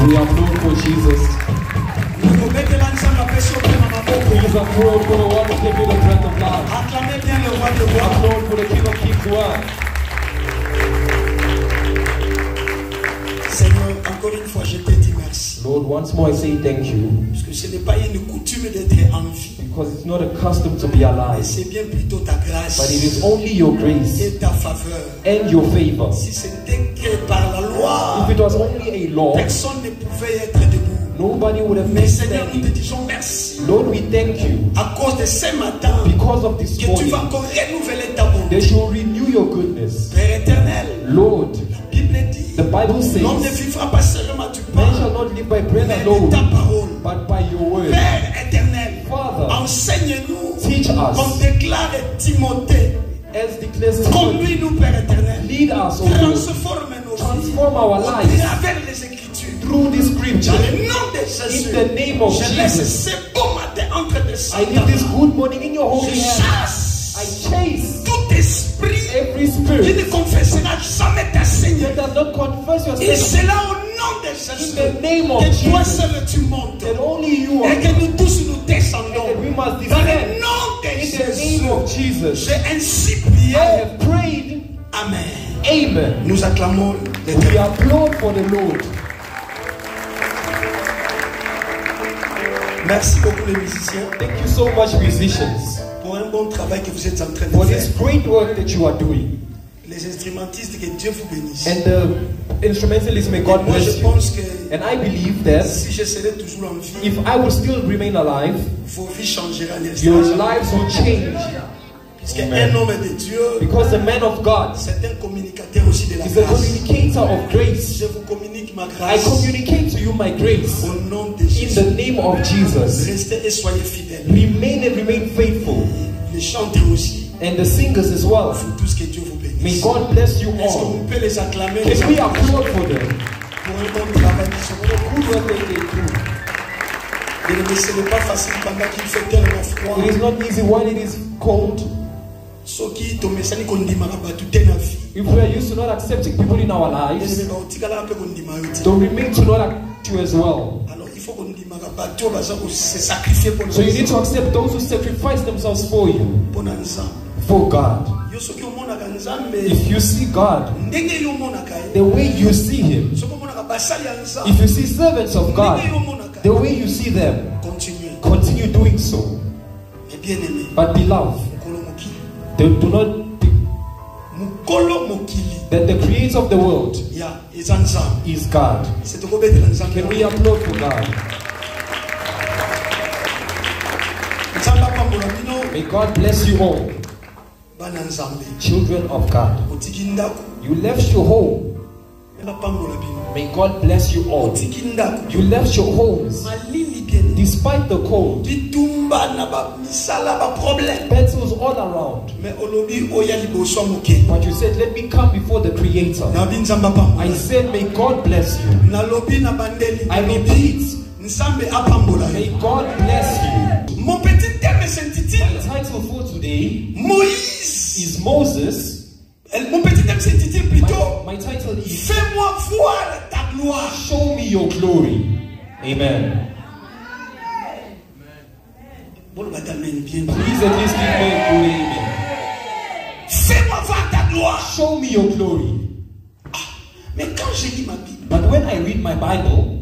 we applaud for Jesus. Please applaud for the one who gave you the breath of life. Applaud for the King of Kings word. Seigneur, encore une fois, je te dis merci. Lord, once more I say thank you. Parce que ce n'est pas une coutume d'être en vie. Because it's not a custom to be alive. C'est bien plutôt ta grâce. But it is only your grace et ta faveur. And your favor. Si c'était que par la loi, if it was only a law, personne ne pouvait être debout. Nobody would have Mais made Seigneur, nous te standing. disons merci. Lord, we thank you. À cause de ce matin, Because of this que morning, tu vas encore renouveler ta bonté. that you will renew your goodness. Père éternel, Lord, la Bible dit, the Bible says, l'homme ne vivra pas seulement du pain, man shall not live by bread mais alone, de ta parole. but by your word. Père éternel, Father, enseigne-nous, teach us, comme déclare Timothée, as declares Timothy, conduis-nous, Père éternel, lead us, O Lord, transforme nos vies, transform our à lives travers les Écritures. through this scripture. Dans le nom de Jésus, In the name of je laisse Jesus, ce beau matin entre tes I leave this mains. good morning in your holy Je hands. chasse I chase tout esprit every qui spirit ne confessera jamais ta Seigneur. that does not confess your Et sin. c'est là au nom de Jésus In the name of que toi Jesus, seul tu montes. that only you are, Et que nous tous nous descendons. that we must Dans le descend. nom de In the Jésus, name of Jesus, j'ai ainsi prié. I have prayed. Amen. Amen. Nous acclamons We l'Éternel. applaud for the Lord. Merci beaucoup les musiciens Thank you so much, musicians, pour un bon travail que vous êtes en train for de this faire. great work that you are doing. Les instrumentistes, que Dieu vous bénisse. And the instrumentalists, may God Moi bless je you. pense que And I believe that si je serai toujours en vie, if I will still remain alive, vos vies changeront. your lives will change. Puisque Amen. un homme de Dieu, Because the man of God c'est un communicateur aussi de la is a grâce. communicator of grace. Je vous communique ma I grâce. communicate to you my grace Au nom de in Jésus. the name of Jesus. Restez et soyez fidèles. Remain and remain faithful. Les chanteurs aussi. And the singers as well. Pour tout ce que Dieu vous bénisse. May God bless you Est-ce all. qu'on peut les acclamer Can we applaud for them? pour un bon travail qui sont For the good work that they do. Mais ce n'est pas facile pendant qu'il fait tellement froid. It is not easy when it is cold. Ce qui tombe, c'est qu'on dit tout est la vie. If we are used to not accepting people in our lives, don't remain to not accept you as well. Alors il faut qu'on dise se sacrifier pour nous. So you need to accept those who sacrifice themselves for you, Pour ensemble. for God. If you see God the way you see Him, if you see servants of God the way you see them, continue doing so. But beloved, do not that the creator of the world is God. Can we applaud for God? May God bless you all, children of God. You left your home. May God bless you all. You left your homes despite the cold, pencils all around, but you said, let me come before the Creator. I said, may God bless you. I repeat, may God bless you. Mon petit thème est intitulé My title for today Moïse. is Moses. Mon petit thème s'intitule plutôt My title is Fais-moi voir ta gloire. Show Me Your Glory. Amen. Please Please at least give me a good amen. Fais-moi voir ta gloire. Show me your glory. Mais quand je lis ma Bible, But when I read my Bible,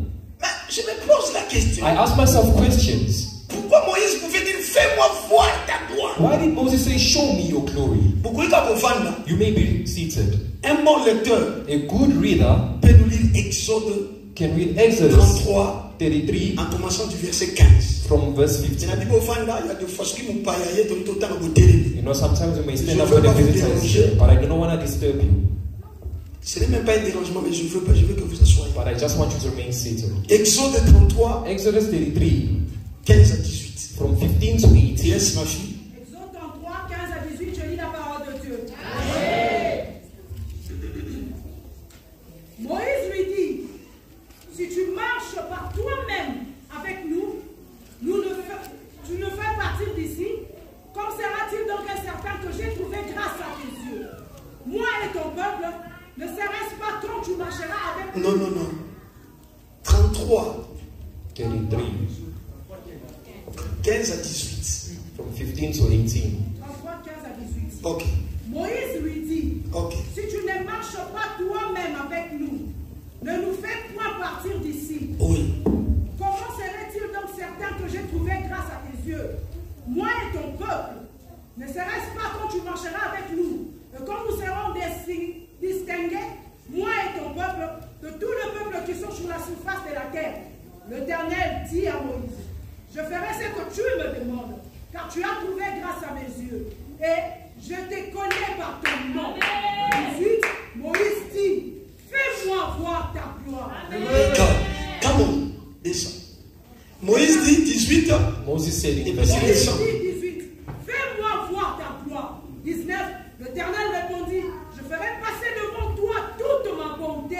je me pose la question. I ask myself questions. Pourquoi Moïse pouvait dire Fais-moi voir ta gloire? Why did Moses say, show me your glory? Pourquoi il va vendre? You may be seated. Un bon lecteur A good reader peut nous lire Exode can read Exodus 33 33 en commençant du verset 15. from verse 15. Il y a des fois qui m'ont pas aillé dans tout le temps. You know, sometimes we may stand up for the visitors, but I don't want to disturb you. Ce n'est même pas un dérangement, mais je veux que vous assoyez. But I just want you to remain seated. Exode 33, Exodus 33 15 à 18. from 15 to 18. Yes, ma fille. Exode 33, 15 à 18, je lis la parole de Dieu. Moïse lui dit, si tu marches par toi-même avec nous, tu ne fais partir d'ici. Comme sera-t-il donc un serpent que j'ai trouvé grâce à tes yeux? Moi et ton peuple, ne serait-ce pas quand tu marcheras avec nous? Non. 33 33. 33. 15 à 18. From 15 to 18. 33, 15 à 18. Ok. Moïse lui dit, Ok. si tu ne marches pas toi-même avec nous, ne nous fais point partir d'ici. Oui. Comment serait-il donc certain que j'ai trouvé grâce à tes yeux, moi et ton peuple? Ne serait-ce pas quand tu marcheras avec nous, et quand nous serons distingués, moi et ton peuple, de tout le peuple qui sont sur la surface de la terre? L'Éternel dit à Moïse, je ferai ce que tu me demandes, car tu as trouvé grâce à mes yeux, et je te connais par ton nom. 18, Moïse dit, fais-moi voir ta gloire. Come on, descends. Moïse dit 18. Moses said in Moïse verse dit 18. 18, fais-moi voir ta gloire. 19, l'Éternel répondit, je ferai passer devant toi toute ma bonté,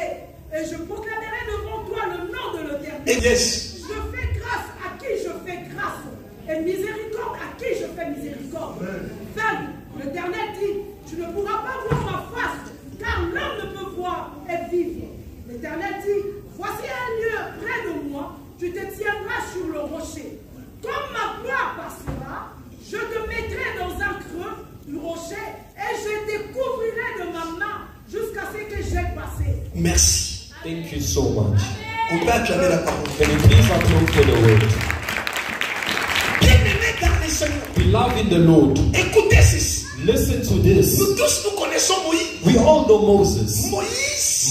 et je proclamerai devant toi le nom de l'Éternel. Yes. Je fais grâce à qui je fais grâce, et miséricorde à qui je fais miséricorde. 20, l'Éternel dit, tu ne pourras pas voir ma face, car l'homme ne peut voir et vivre. L'Éternel dit, voici un lieu près de moi, tu te tiendras sur le rocher. Comme ma gloire passera, je te mettrai dans un creux du rocher et je te couvrirai de ma main jusqu'à ce que j'ai passé. Merci. Thank you so much. On peut acclamer la parole. Can you please applaud for the word? Bien-aimé dans les Seigneur. Beloved in the Lord, Écoutez ceci. listen to this. Nous tous nous connaissons Moïse. We all know Moses.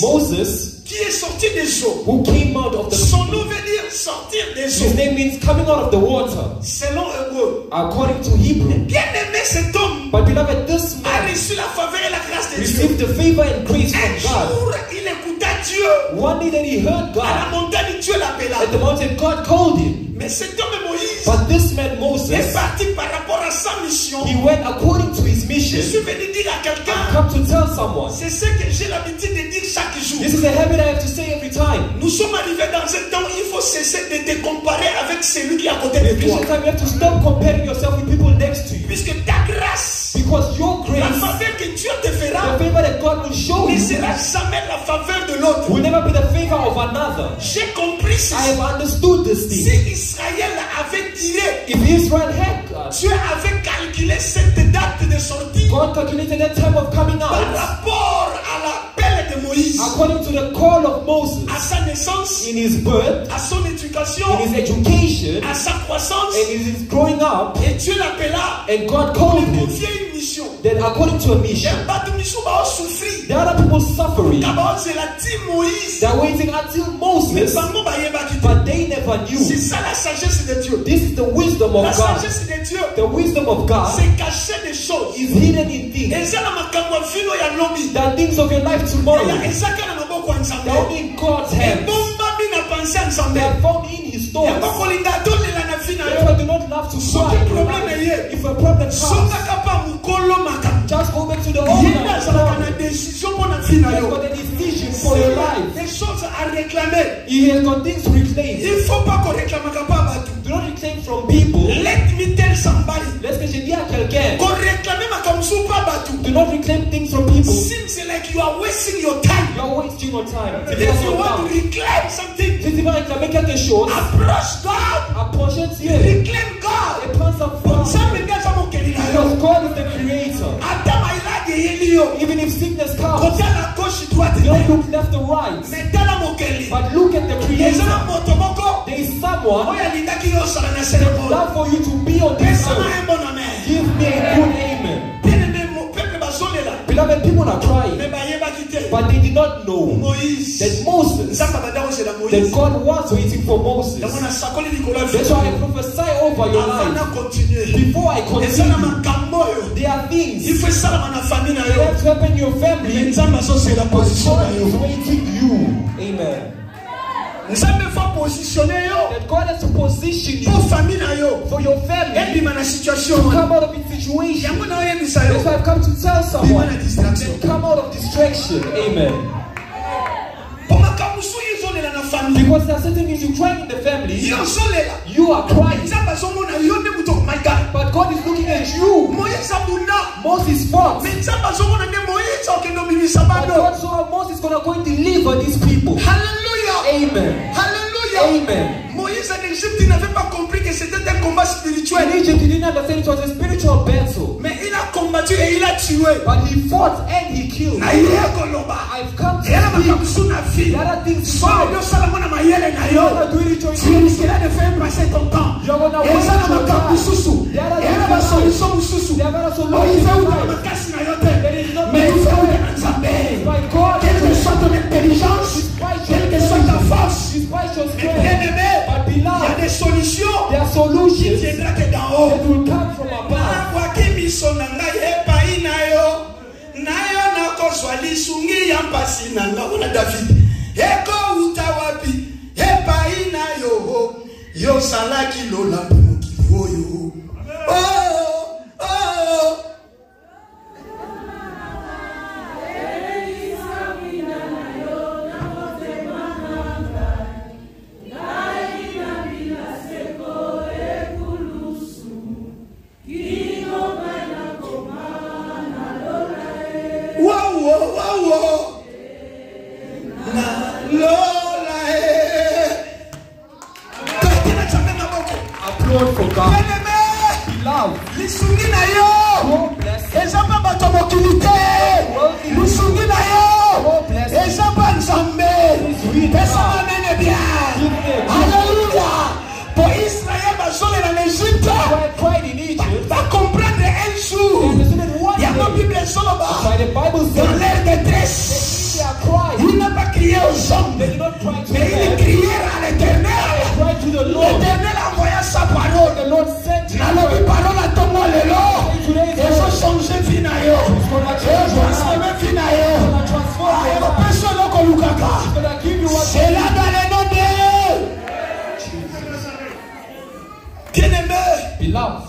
Moses qui est sorti des eaux. Who came out of the Son nom veut dire sortir des His eaux. name means coming out of the water, Selon Hébreu. according to Hebrew. Bien-aimé, cet homme But beloved, this a man reçu la faveur et la grâce de Dieu. received the favor and grace Un from God. jour, il écouta Dieu. One day that he heard À God la montagne, Dieu l'appela. at the mountain, God called him. Mais cet homme Moïse But this man est Moses, parti par rapport à sa mission. he went according to his Je mission. suis venu dire à I've quelqu'un, come to tell someone. c'est ce que j'ai l'habitude de dire chaque jour. This is a habit I have to say every time. Nous sommes arrivés dans un temps où il faut cesser de te comparer avec celui qui est à côté de This toi. time you have to stop comparing yourself with people next to you. Puisque ta grâce, Because your la grace, faveur que Dieu te the fera, favor that God will show ne you, sera jamais la faveur de l'autre. will never be the favor of another. J'ai compris I ceci. have understood this Si thing. Israël avait tiré, If Israel had God, Dieu avait calculé cette date de sortie God calculated that time of coming par out rapport à l'appel de Moïse, according to the call of Moses à sa naissance, in his birth, à son éducation, in his education, à sa croissance. and in his growing up, Et Dieu l'appela and God pour called lui him. confier une mission. Then according to a Il y mission, a pas de mission qui va souffrir. there are other people suffering. D'abord, c'est la team Moïse. They're waiting until Mais Moses, pas moi, bah, il va quitter. but they never knew. C'est ça la sagesse de Dieu. This is the wisdom La of God. sagesse de Dieu, The wisdom of God c'est cacher des choses. is hidden in Et things. ça, la makambo fino ya lobby. The things of your life tomorrow. Et ça, quand on a beaucoup en They're only in God's Et hands. bomba mina pensé ensemble. They are found in His Ya stores. boko linda dole la na fina Therefore, yo. do not love to So cry. the problem is here. If a problem Songa comes, kapa mukolo makambo. just go back to the Yenda zalaka owner. na décision mona fina He's yo. got a decision for your life. Des choses à réclamer. He has got things to reclaim. Il faut pas qu'on réclame pas batu. Do not reclaim from people. Let me tell somebody. Laisse que je dis à quelqu'un. Qu'on réclame makamsu pas batu. Do not reclaim things from people. Seems like you are wasting your time. You are wasting your time. If you want to reclaim something, Si tu vas réclamer quelque chose, approach God. approchez Dieu Reclaim God. et prends sa foi. Ça me dit ça mon kelina yo. Because God is the creator. Adam a il yo. Even if sickness comes, Côté la gauche droite. don't look left or right, Mais dans la mon kelina. but look at the Les gens creator. moto moko. There is someone Oya linda ki yo sala na that cérémonie. love for you to be on Mais this ça earth. na un bon amen. Give me a good amen. Bien aimé mon peuple basole là. Beloved, people are crying, Mais ba yeba kité. but they did not know Moïse. that Moses, Nzamba badao c'est la that Moïse. God was waiting for Moses. Dans mon sakoli Nicolas. That's why I prophesy over your Avant life. de continuer. Before I Et ça na continue, makambo yo. there are Il things faut ça na famille na that yo. have to happen in your Mais family. Nzamba so c'est la But position na God yo. is waiting you. Amen. Nzambe faut positionner yo. That God has to position you Pour famille na yo. for your family Et bima na situation. to come out of its situation. Yango na yo bisa That's yo. why I've come to tell Bima someone na distraction. that come out of distraction. Amen. Pour makamusu izolela na famille. Because there are certain things you cry in the family, Yo zolela. you are crying. Nzamba zo mona yo ne muto my God. But God is looking at you. Moïse abunda. Moses fought. Mais Nzamba zo mona ne Moïse okendo bimisa But bado. God saw how Moses is going to go and deliver these people. Hallelujah. Amen. Hallelujah. Amen. Moïse en Égypte, il n'avait pas compris que c'était un combat spirituel. In Egypt, he didn't understand it was a spiritual battle. Mais il a combattu et il a tué. But he fought and he killed. I've come to speak. There are things tu risqueras de faire passer ton temps. You're going to waste your time. There are solutions. There are solutions. Mais il faut By God, quelle que soit ton intelligence, quelle que soit ta force, bien-aimé, il y a des solutions qui viendront que d'en haut. it will come from above. Applaud for God. Beloved. Pour Israël, en Égypte, va comprendre un jour. Il y a ma Bible dans l'air de détresse. Il n'a pas crié aux hommes, mais il criait à l'Éternel. L'Éternel envoya sa parole. La parole à ton moi le long. Et je changeais Finayo. Et je transformais Finayo. C'est là dans les noms de bien-aimé. Beloved.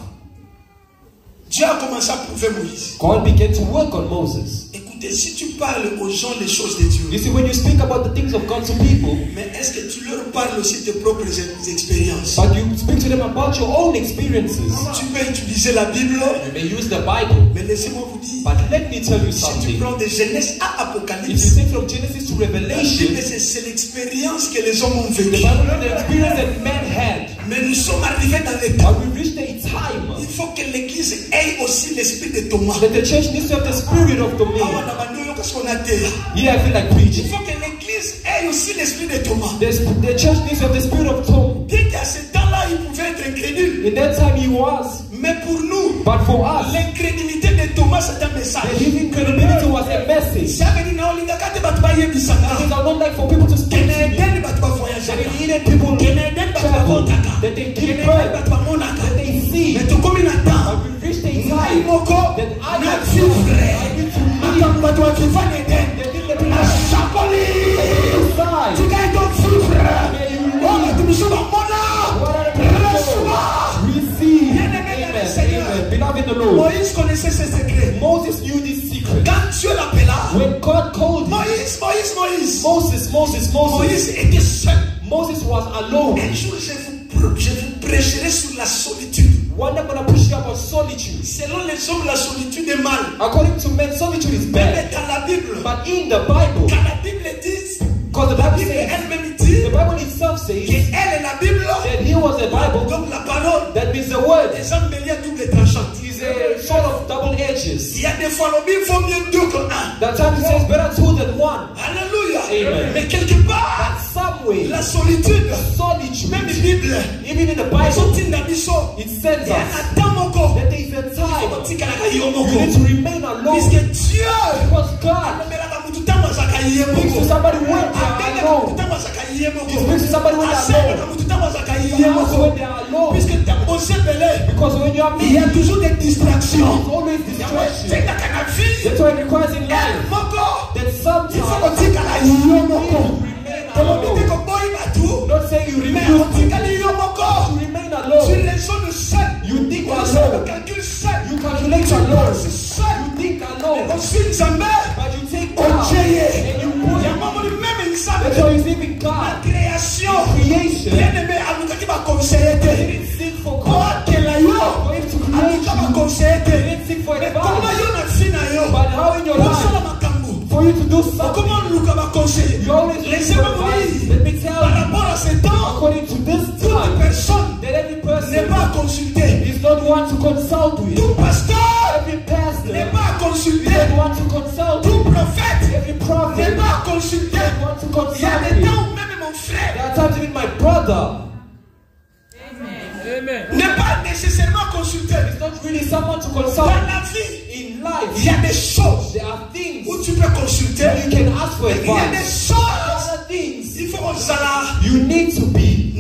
Dieu a commencé à prouver Moïse. God began to work on Moses. Écoutez, si tu parles aux gens les choses de Dieu, You see, when you speak about the things of God to people, mais est-ce que tu leur parles aussi de tes propres expériences? but you speak to them about your own experiences, Tu peux utiliser la Bible, you may use the Bible. mais laissez-moi vous dire, But let me tell you si tu something. prends de Genèse à If you Apocalypse, take from Genesis to la Revelation, Bible, c'est l'expérience que les hommes ont the vécue. Bible is the experience that man had. Mais nous sommes arrivés dans le temps. But we reached a time Il faut que l'église ait aussi l'esprit de Thomas. that the church needs to have the spirit of Thomas. Parce qu'on a dit. Here I feel like Il preaching. faut que l'église ait aussi l'esprit de Thomas. The church needs to have the spirit of Thomas. Bien qu'à ce temps-là, il pouvait être incrédule. In that time he was. Mais pour nous, But for us, l'incrédulité de Thomas, c'est un the message. his incredibility was a message. Si avec nous, on a gardé battu bailler bisanga. Because I don't like for people to speak to me. Canadiens battu ba voyager. That they needed people to Canadiens battu ba travel. kontaka. That they give Canadiens birth. battu ba monaka. That they see. Mais tu comme il attend. But we reached a Ngai time moko that I na have vivre. I need to live. Attends battu ba vivre Eden. Na chapoli. Tu gagnes ton vivre. Oh, mais tu me souviens mona. Reçois. Receive. Bien-aimé dans le Seigneur. Amen. Beloved in the Lord. Moïse connaissait ses secrets. Moses knew this secret. Quand Dieu l'appela, When God called him, Moïse. Moses. Moïse était seul. Moses was alone. Un jour, je vous prêcherai sur la solitude. One day I'm going to push you about solitude. Selon les hommes, la solitude est mal. According to men, solitude is Mais bad. dans la Bible, But in the Bible, quand la Bible dit, because the la Bible Bible says, elle-même dit the Bible itself says qu'elle est la Bible, that he was the Bible. donc la parole That means the word des hommes mêlés à double tranchant. is a sort of double edges. Il y a des fois, il faut mieux deux que un. That time it says better two than one. Alléluia. Amen. Mais quelque part, Some way, la solitude, solitude, même la Bible, even in the ils sont Bible, inabissaux. it sends Il y a us un temps moko. that there is a time Puisque you need to remain alone. Dieu Because God speaks to somebody when they are alone. He speaks to somebody when they are alone. He also when they are alone. Because when you are il y a me, toujours des distractions. there's always distraction. That's why it requires in life that sometimes you remain alone. Not saying you refuse to remain alone. You think alone. You calculate alone. You think alone. But you take God and you put him. That's why you even God. Creation. He didn't seek for God. For him to create you. He didn't seek for advice. But how in your life, for you to do something, you always look for advice. Let me tell you, according to this time, that every person is not one to consult with. Every pastor is not one to consult with. Every prophet is not one to consult with. There are times even my brother. Amen. N'est pas nécessairement consulter. It's not really someone to consult. Dans la vie, in life, il y a des choses there are things où tu peux consulter. You can ask for advice. Il y a des choses. Things il faut que you need to be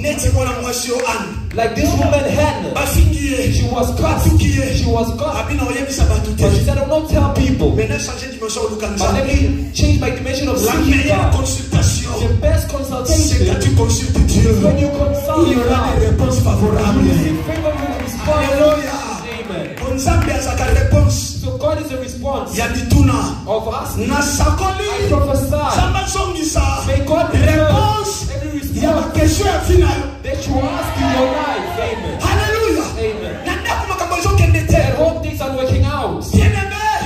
like this woman Hannah. She was cursed. She was cursed. But she said, I will not tell people. But let me change my dimension of seeking God. The best consultation is when you consult God. You receive favorable response. Amen. So God is a response of us. I prophesy. May God reverse every response that you ask in your life. Amen. Hallelujah. Amen. And all things are working out.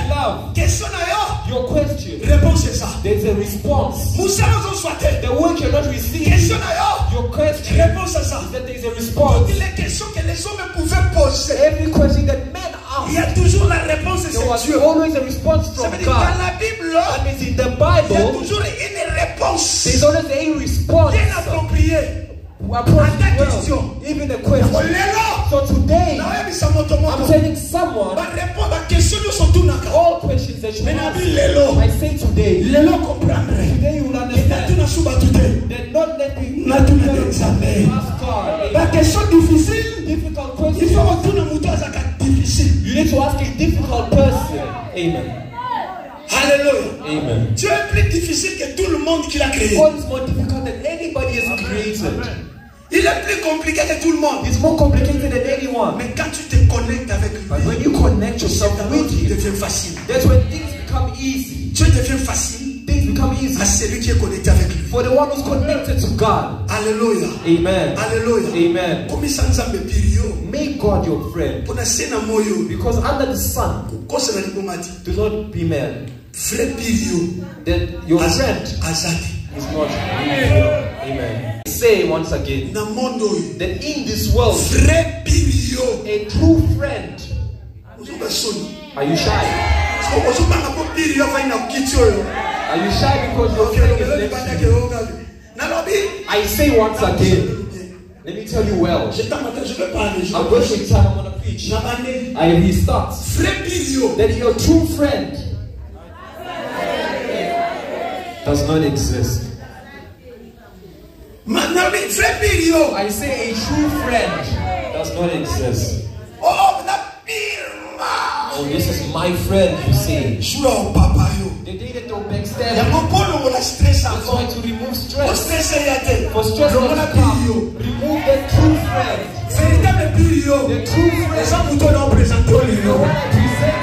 Love. Your question. There's a response. The word you're not receiving. Your question is that there's a response. Every question that men ask, there was always a response from God. That means in the Bible, there's always a response. Well, even a question. So today, I'm telling someone all questions that you ask. I say today you will understand that not let me ask God difficult questions. You need to ask a difficult person. Amen. Hallelujah. Amen. Dieu est plus difficile que tout le monde qu'il a créé. God is more difficult than anybody has created. Il est plus compliqué que tout le monde. It's more complicated than anyone. Mais quand tu te connectes avec lui, but when you connect yourself with him, devient facile. That's when things become easy. Dieu devient facile. Things become easy. À celui qui est connecté avec lui. For the one who's connected to God. Alléluia. Amen. Alléluia. Amen. Comme ça nous a bio. Make God your friend. Pour na moyo. Because under the sun, do not be mad. That your friend is not real. Amen. Say once again that in this world, a true friend. Are you shy? Are you shy because your friend is next to you? I say once again. Let me tell you well. I'm wasting time. I'm going to preach. I restart. That your true friend does not exist. I say a true friend does not exist. Oh, this is my friend, you see. The day that don't backstab, that's why to remove stress. For stress not to come, remove the true friend. The true friend. The one I present.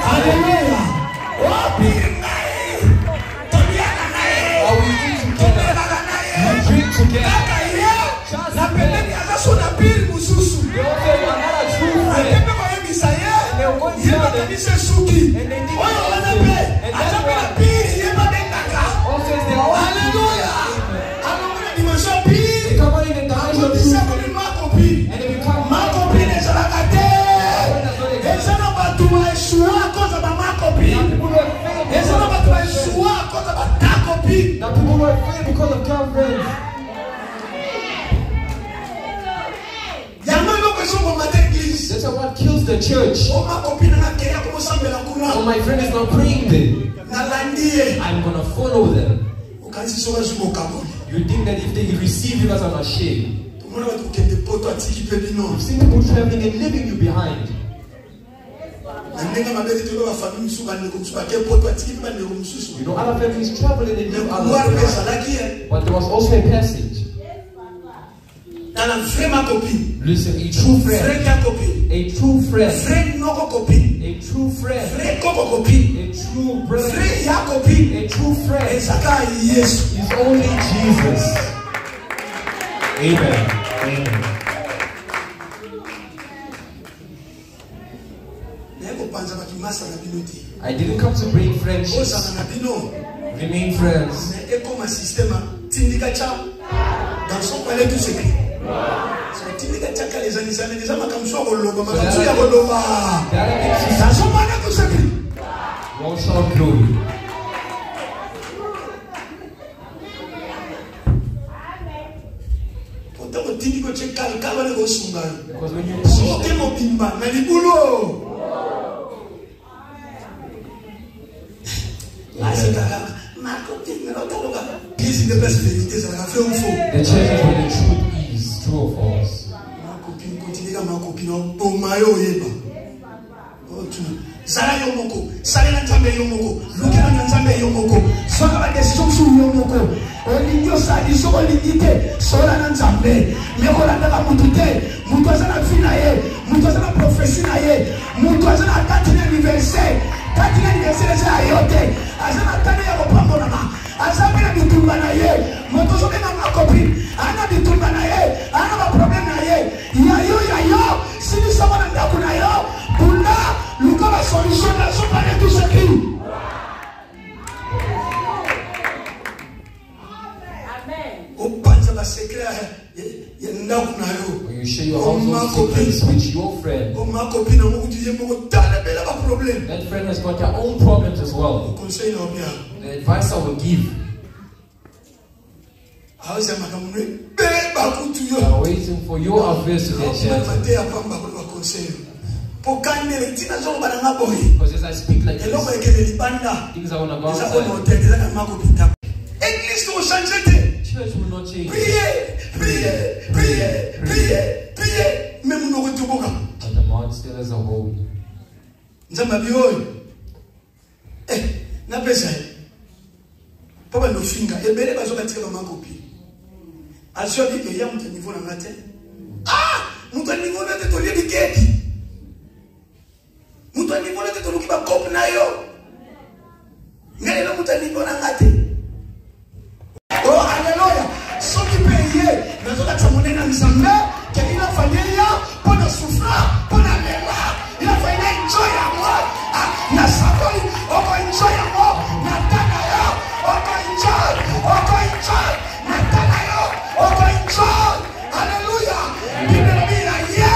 Hallelujah. We drink together. Just they also are not a true friend. And they're going together. And they need and that's why also is their own. Hallelujah. They come out in the dimension of true friend. And they become my copy. Now people who are afraid because of girlfriends. That's what kills the church. Oh, my friend is not praying there. I'm gonna follow them. You think that if they receive you as an ashamed? You've seen people traveling and leaving you behind. You know, other families traveling and leave others behind. But there was also a passage. Listen, a true friend. A true friend. A true friend. A true brother. A true friend is only Jesus. Amen. Amen. I didn't come to bring friendships. Remain friends. Won't shout glory. Because when you push the churches where the truth is true or false. Sala yomoko, sala na nzambe yomoko, lukela na nzambe yomoko, soka ba decision sur yomoko. Olingo sa di soko lingite, sola na nzambe. Meko la ndaka mutu te, mutu azana fina ye, mutu azana prophecy na ye, mutu azana tatine anniversaire, tatine anniversaire za yote, azana tane ya kopambo na azabe na bitumba na ye, mutu soke na makopi, ana bitumba na ye, ana ba problem na ye, yayo, sini sama na ndaku na yo, bunda. Look at la solution là, sont pas tous écrits. Amen. Au panza la secret, il y a n'a qu'on a eu. When you share your household secrets with your friend, oh ma copine, on dit j'ai beaucoup d'années, mais là pas problème. That friend has got their own problems as well. Conseil non bien. The advice I will give. Ah c'est ma camarade. I'm waiting for your affairs to get changed. Because as I speak like this, things are on about church will not change. But the mouth still has a hold. Papa no finga ebele bazokatika ba makopi asio dit que ya mtu niveau na ngate mtu niveau na teto li keki mtu niveau na teto lukiba kop na yo ngale na mtu niveau na ngate oh haleluya so qui paye nazoka tsamone na nzambe ke ina familia pona souffra pona lela ina fanya enjoy ya moi na saboi oko enjoy ya moi na tana yo oko enjoy na tana yo oko enjoy haleluya biblia bila ye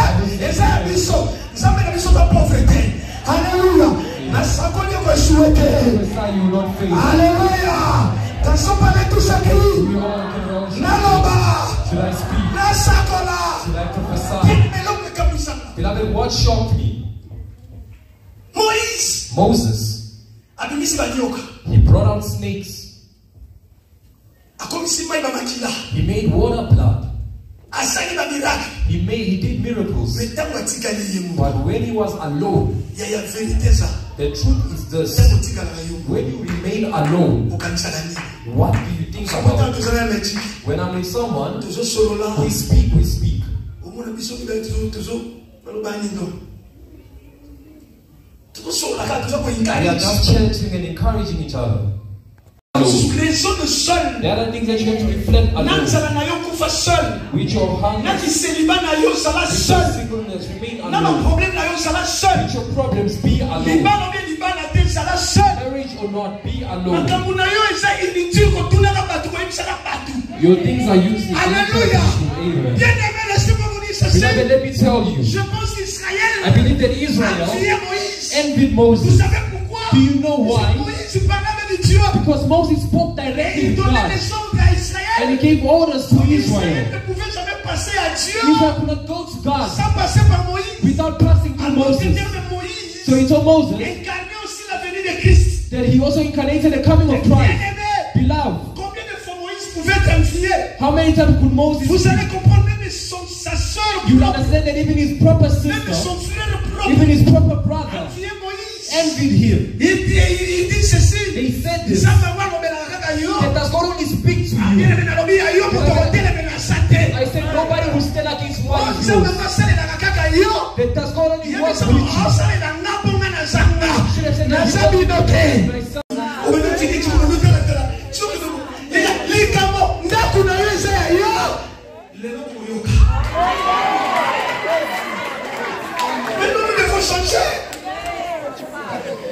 eza biso nzambe na biso ta pauvreté haleluya na saboi ko souhaité haleluya tanso pale tout ça qui naloba na sakola Beloved, what shocked me? Moses. He brought out snakes. He made water blood. He did miracles. But when he was alone, the truth is this: when you remain alone, what do you think about it? When I'm with someone, we speak. We are just chanting and encouraging each other. There are things that you have to reflect alone. With your hunger, with your singleness, remain alone. With your problems, be alone. Marriage or not, be alone. Your things are useless. Hallelujah. Beloved, let me tell you, I believe that Israel envied Moses. Do you know why? Because Moses spoke directly to God, and he gave orders to Israel. Israel could not go to God without passing through Moses. So he told Moses that he also incarnated the coming of Christ. Beloved, how many times could Moses? You understand that even his proper sister, even his proper brother, envied him. They said this, that does God only speak to you. I said nobody will stand against one of you. That does God only work with you. Should have said that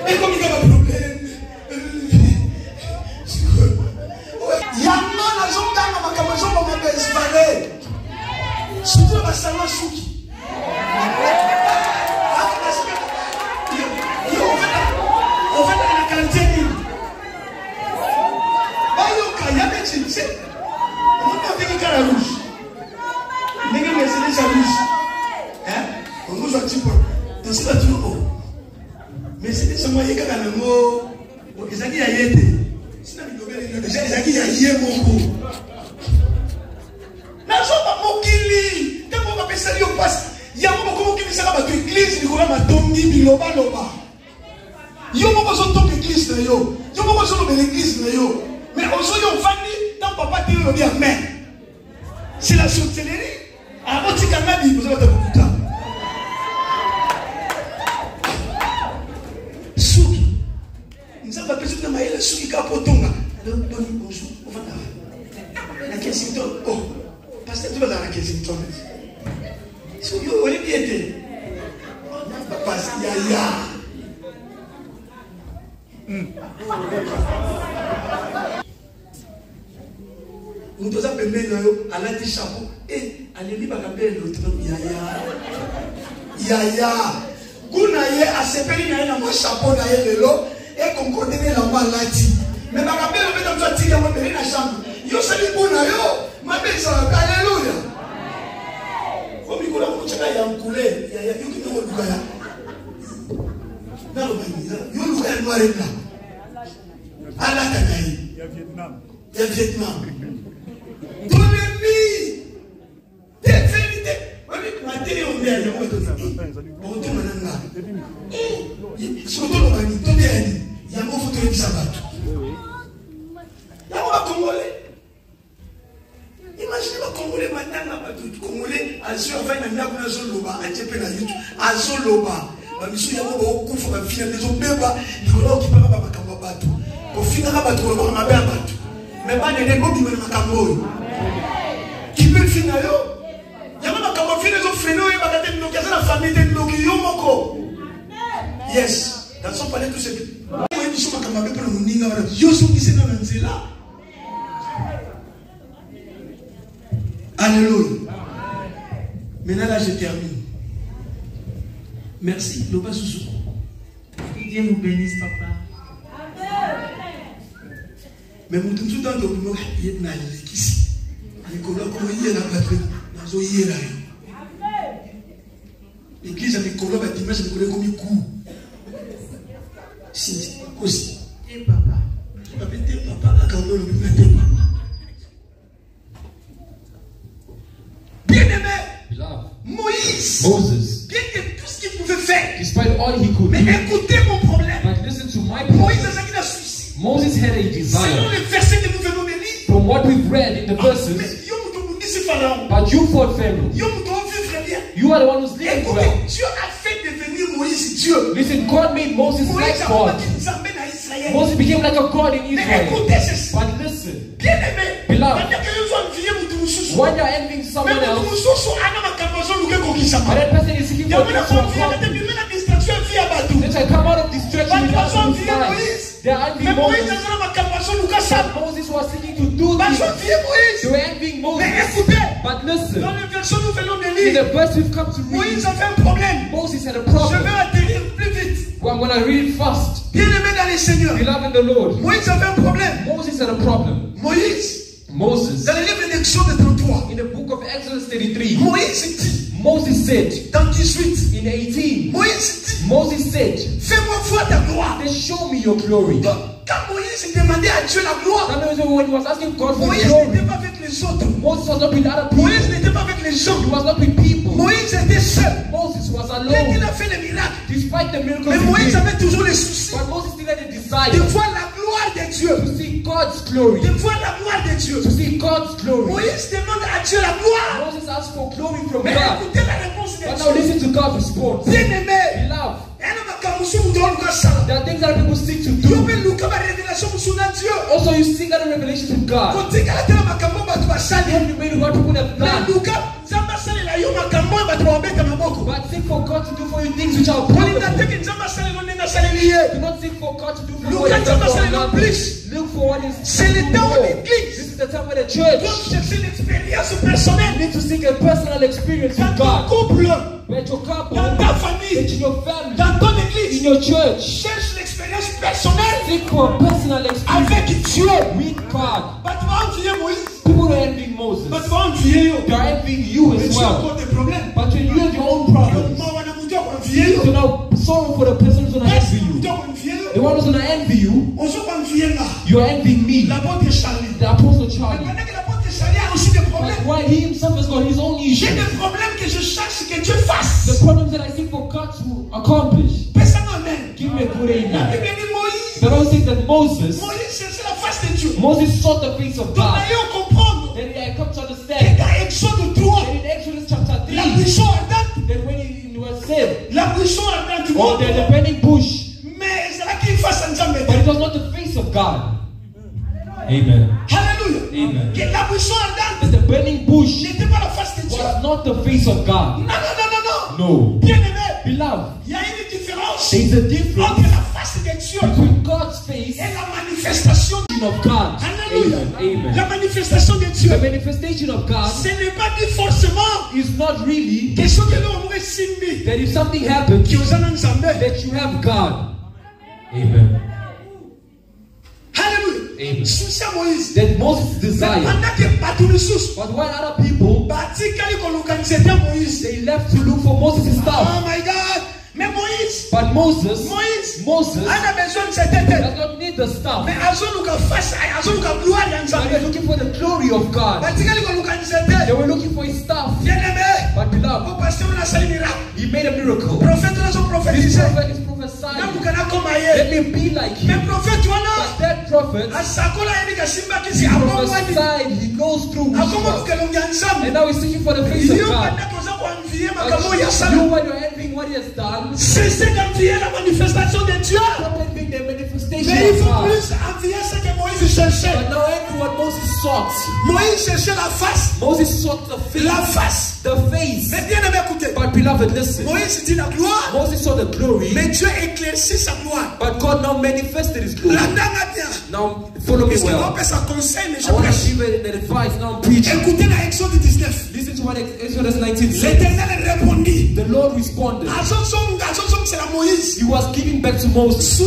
et comme il y a un problème, Yamana Zonga, ma Kamazon, ma Besbale, surtout la Salma Souki. Mais c'est seulement il y a un mot. Ils ont dit à Yété. Sinon, ils ont dit à Yé Moko. Nazo ba mokili. Tant qu'on va passer au passe. Il y a un moment qui sera battu l'église. Il y a un tongi biloba loba. Il y a un moment où l'église na yo. Il y a un moment où l'église na yo. Mais aujourd'hui on va dire tant papa dit le bien amen. C'est la sorcellerie. À votre canal vous avez beaucoup de temps. Souki. Nous avons besoin de maïla souki kapotonga. Alors bonjour. On va là. La Kensington. Oh. Parce que tu vas dans la Kensington. Souki on est bien été. Papa yaya. Nous devons appeler à la dit chapeau et allez lui bagamber l'autre yaya Gounaye a sepeli na ina mo chapeau na yelo et concordé la malati mais bagamber le dans toi tika mo na chambre yo sali Gounayo ma besa alléluia faut mi kola ko chaka ya mkule yaya yo kito luka ya na lo bani yo luka ya noire là ala takai ya Vietnam Donnez-lui des vérités. Ma télé on vient de on te mananga. Surtout le mani, tout bien dit. Il y a mon photo de Sabato. Là on va Congolais. Imaginez le Congolais maintenant, le Congolais a su enfin un peu de Zoloba, un peu de YouTube, à Zoloba. Monsieur Yamo beaucoup faut que finir les obéba, il faut qui parle pas Kambabatu. Pour finir à battre le ma belle battu. Mais pas de négo qui me makambo. Qui peut finir yo? Yama makambo finir les freno et bagate no kaza la famille de no ki yo moko. Yes, dans son palais tout c'est. Moi je suis makambo pour nous ninga wala. Yo so qui c'est dans nzela. Alléluia. Maintenant là je termine. Merci, Loba Sousou. Que Dieu vous bénisse, papa. Mais mon tout dans le monde, il y a une ici. Nicolas, comment il y a la patrie? Dans le hier. L'église à Nicolas, va dimanche, Nicolas, comme il court. Si, aussi. Et papa. Je vais appeler papa, à quand on le met papa. Bien aimé. Moïse. Moses. Bien aimé, tout ce qu'il pouvait faire. Despite all he could Mais do. écoutez mon problème. But listen to my problem. Moïse a qu'il a souci. Moses had a Selon desire. les versets que nous venons de lire. From what we've read in the verses, but you fought Pharaoh. You are the one who's living Écoutez, well. Dieu a fait devenir Moïse Dieu. Listen, God made Moses like God. Moses became like a God in Mais Israel. écoutez ceci. But listen, Bien aimé. Beloved, Mais when you're envying someone else, and that person is seeking for this from something, they shall come out of distraction with us. They are envying Moses. But Moses was seeking to do this. They were envying Moses. But listen, in the verse we've come to read, Moses had a problem. Well, I'm going to read it fast. Beloved in the Lord, Moses had a problem. Moses, dans le livre d'Exode 33, in the book of Exodus 33, Moïse dit, Moses said, dans 18, in 18, Moïse dit, Moses said, fais-moi voir ta gloire. then show me your glory. Donc, quand Moïse demandait à Dieu la gloire, That means when he was asking God for Moïse glory, n'était pas avec les autres. Moses was not with other people. Moïse n'était pas avec les gens. He was not with people. Moïse était seul. Moses was Dès qu'il alone. a fait les miracles. Despite the miracles Mais he Moïse did. avait toujours les soucis But Moses still had a de desire voir la gloire de Dieu. to see God's glory. De voir la gloire de Dieu. To see God's glory. Moïse demande à Dieu la gloire. Moses asked for glory from Mais God. écoutez la réponse de But now Dieu. listen to God's response. Bien aimé. Beloved, There are things that people seek to do. Also, you seek out a revelation from God. You made what people have done. But seek for God to do for you things which are possible. Do not seek for God to do for you what is done for another. Look for what is more. This is the time of the church. You need to seek a personal experience with God. With your couple, with your family, in your church. Cherche l'expérience personnelle Seek for a personal experience avec Dieu. with God. Moïse. People are envying Moses. They are envying you as well. But when you have your own problems, So now sorrow for the person who's gonna envy you. The one who's gonna envy you. You are envying me. The Apostle Charlie. But why he himself has got his own issues. The problems that I seek for God to accomplish. Give me a good amen. The Bible says that Moses sought the face of God. Then I come to understand that in Exodus chapter 3, that when he was saved, or the burning bush, but it was not the face of God. Amen. Hallelujah. Amen. That the burning bush was not the face of God. No. Beloved, there is a difference between God's face and the manifestation of God. Amen. Amen. The manifestation of God is not really that if something happens that you have God. Amen. Hallelujah. Amen. That Moses desired. But when other people they left to look for Moses' stuff. Oh my God. But Moses does not need the stuff. But he's looking for the glory of God. They were looking for his stuff. But beloved, he made a miracle. This prophet is prophesying. Let me be like him. But that prophet, he prophesied, he goes through witchcraft. And now he's seeking for the face of God. You, when you're envying what he has done, stop envying the manifestation of God. But now envy what Moses sought. Moses sought the face. The face. But beloved, listen. Moses saw the glory. But God now manifested his glory. Now follow me well. I want to give an advice. Now I'm preaching. Listen to what Exodus 19 says. The Lord responded. He was giving back to Moses.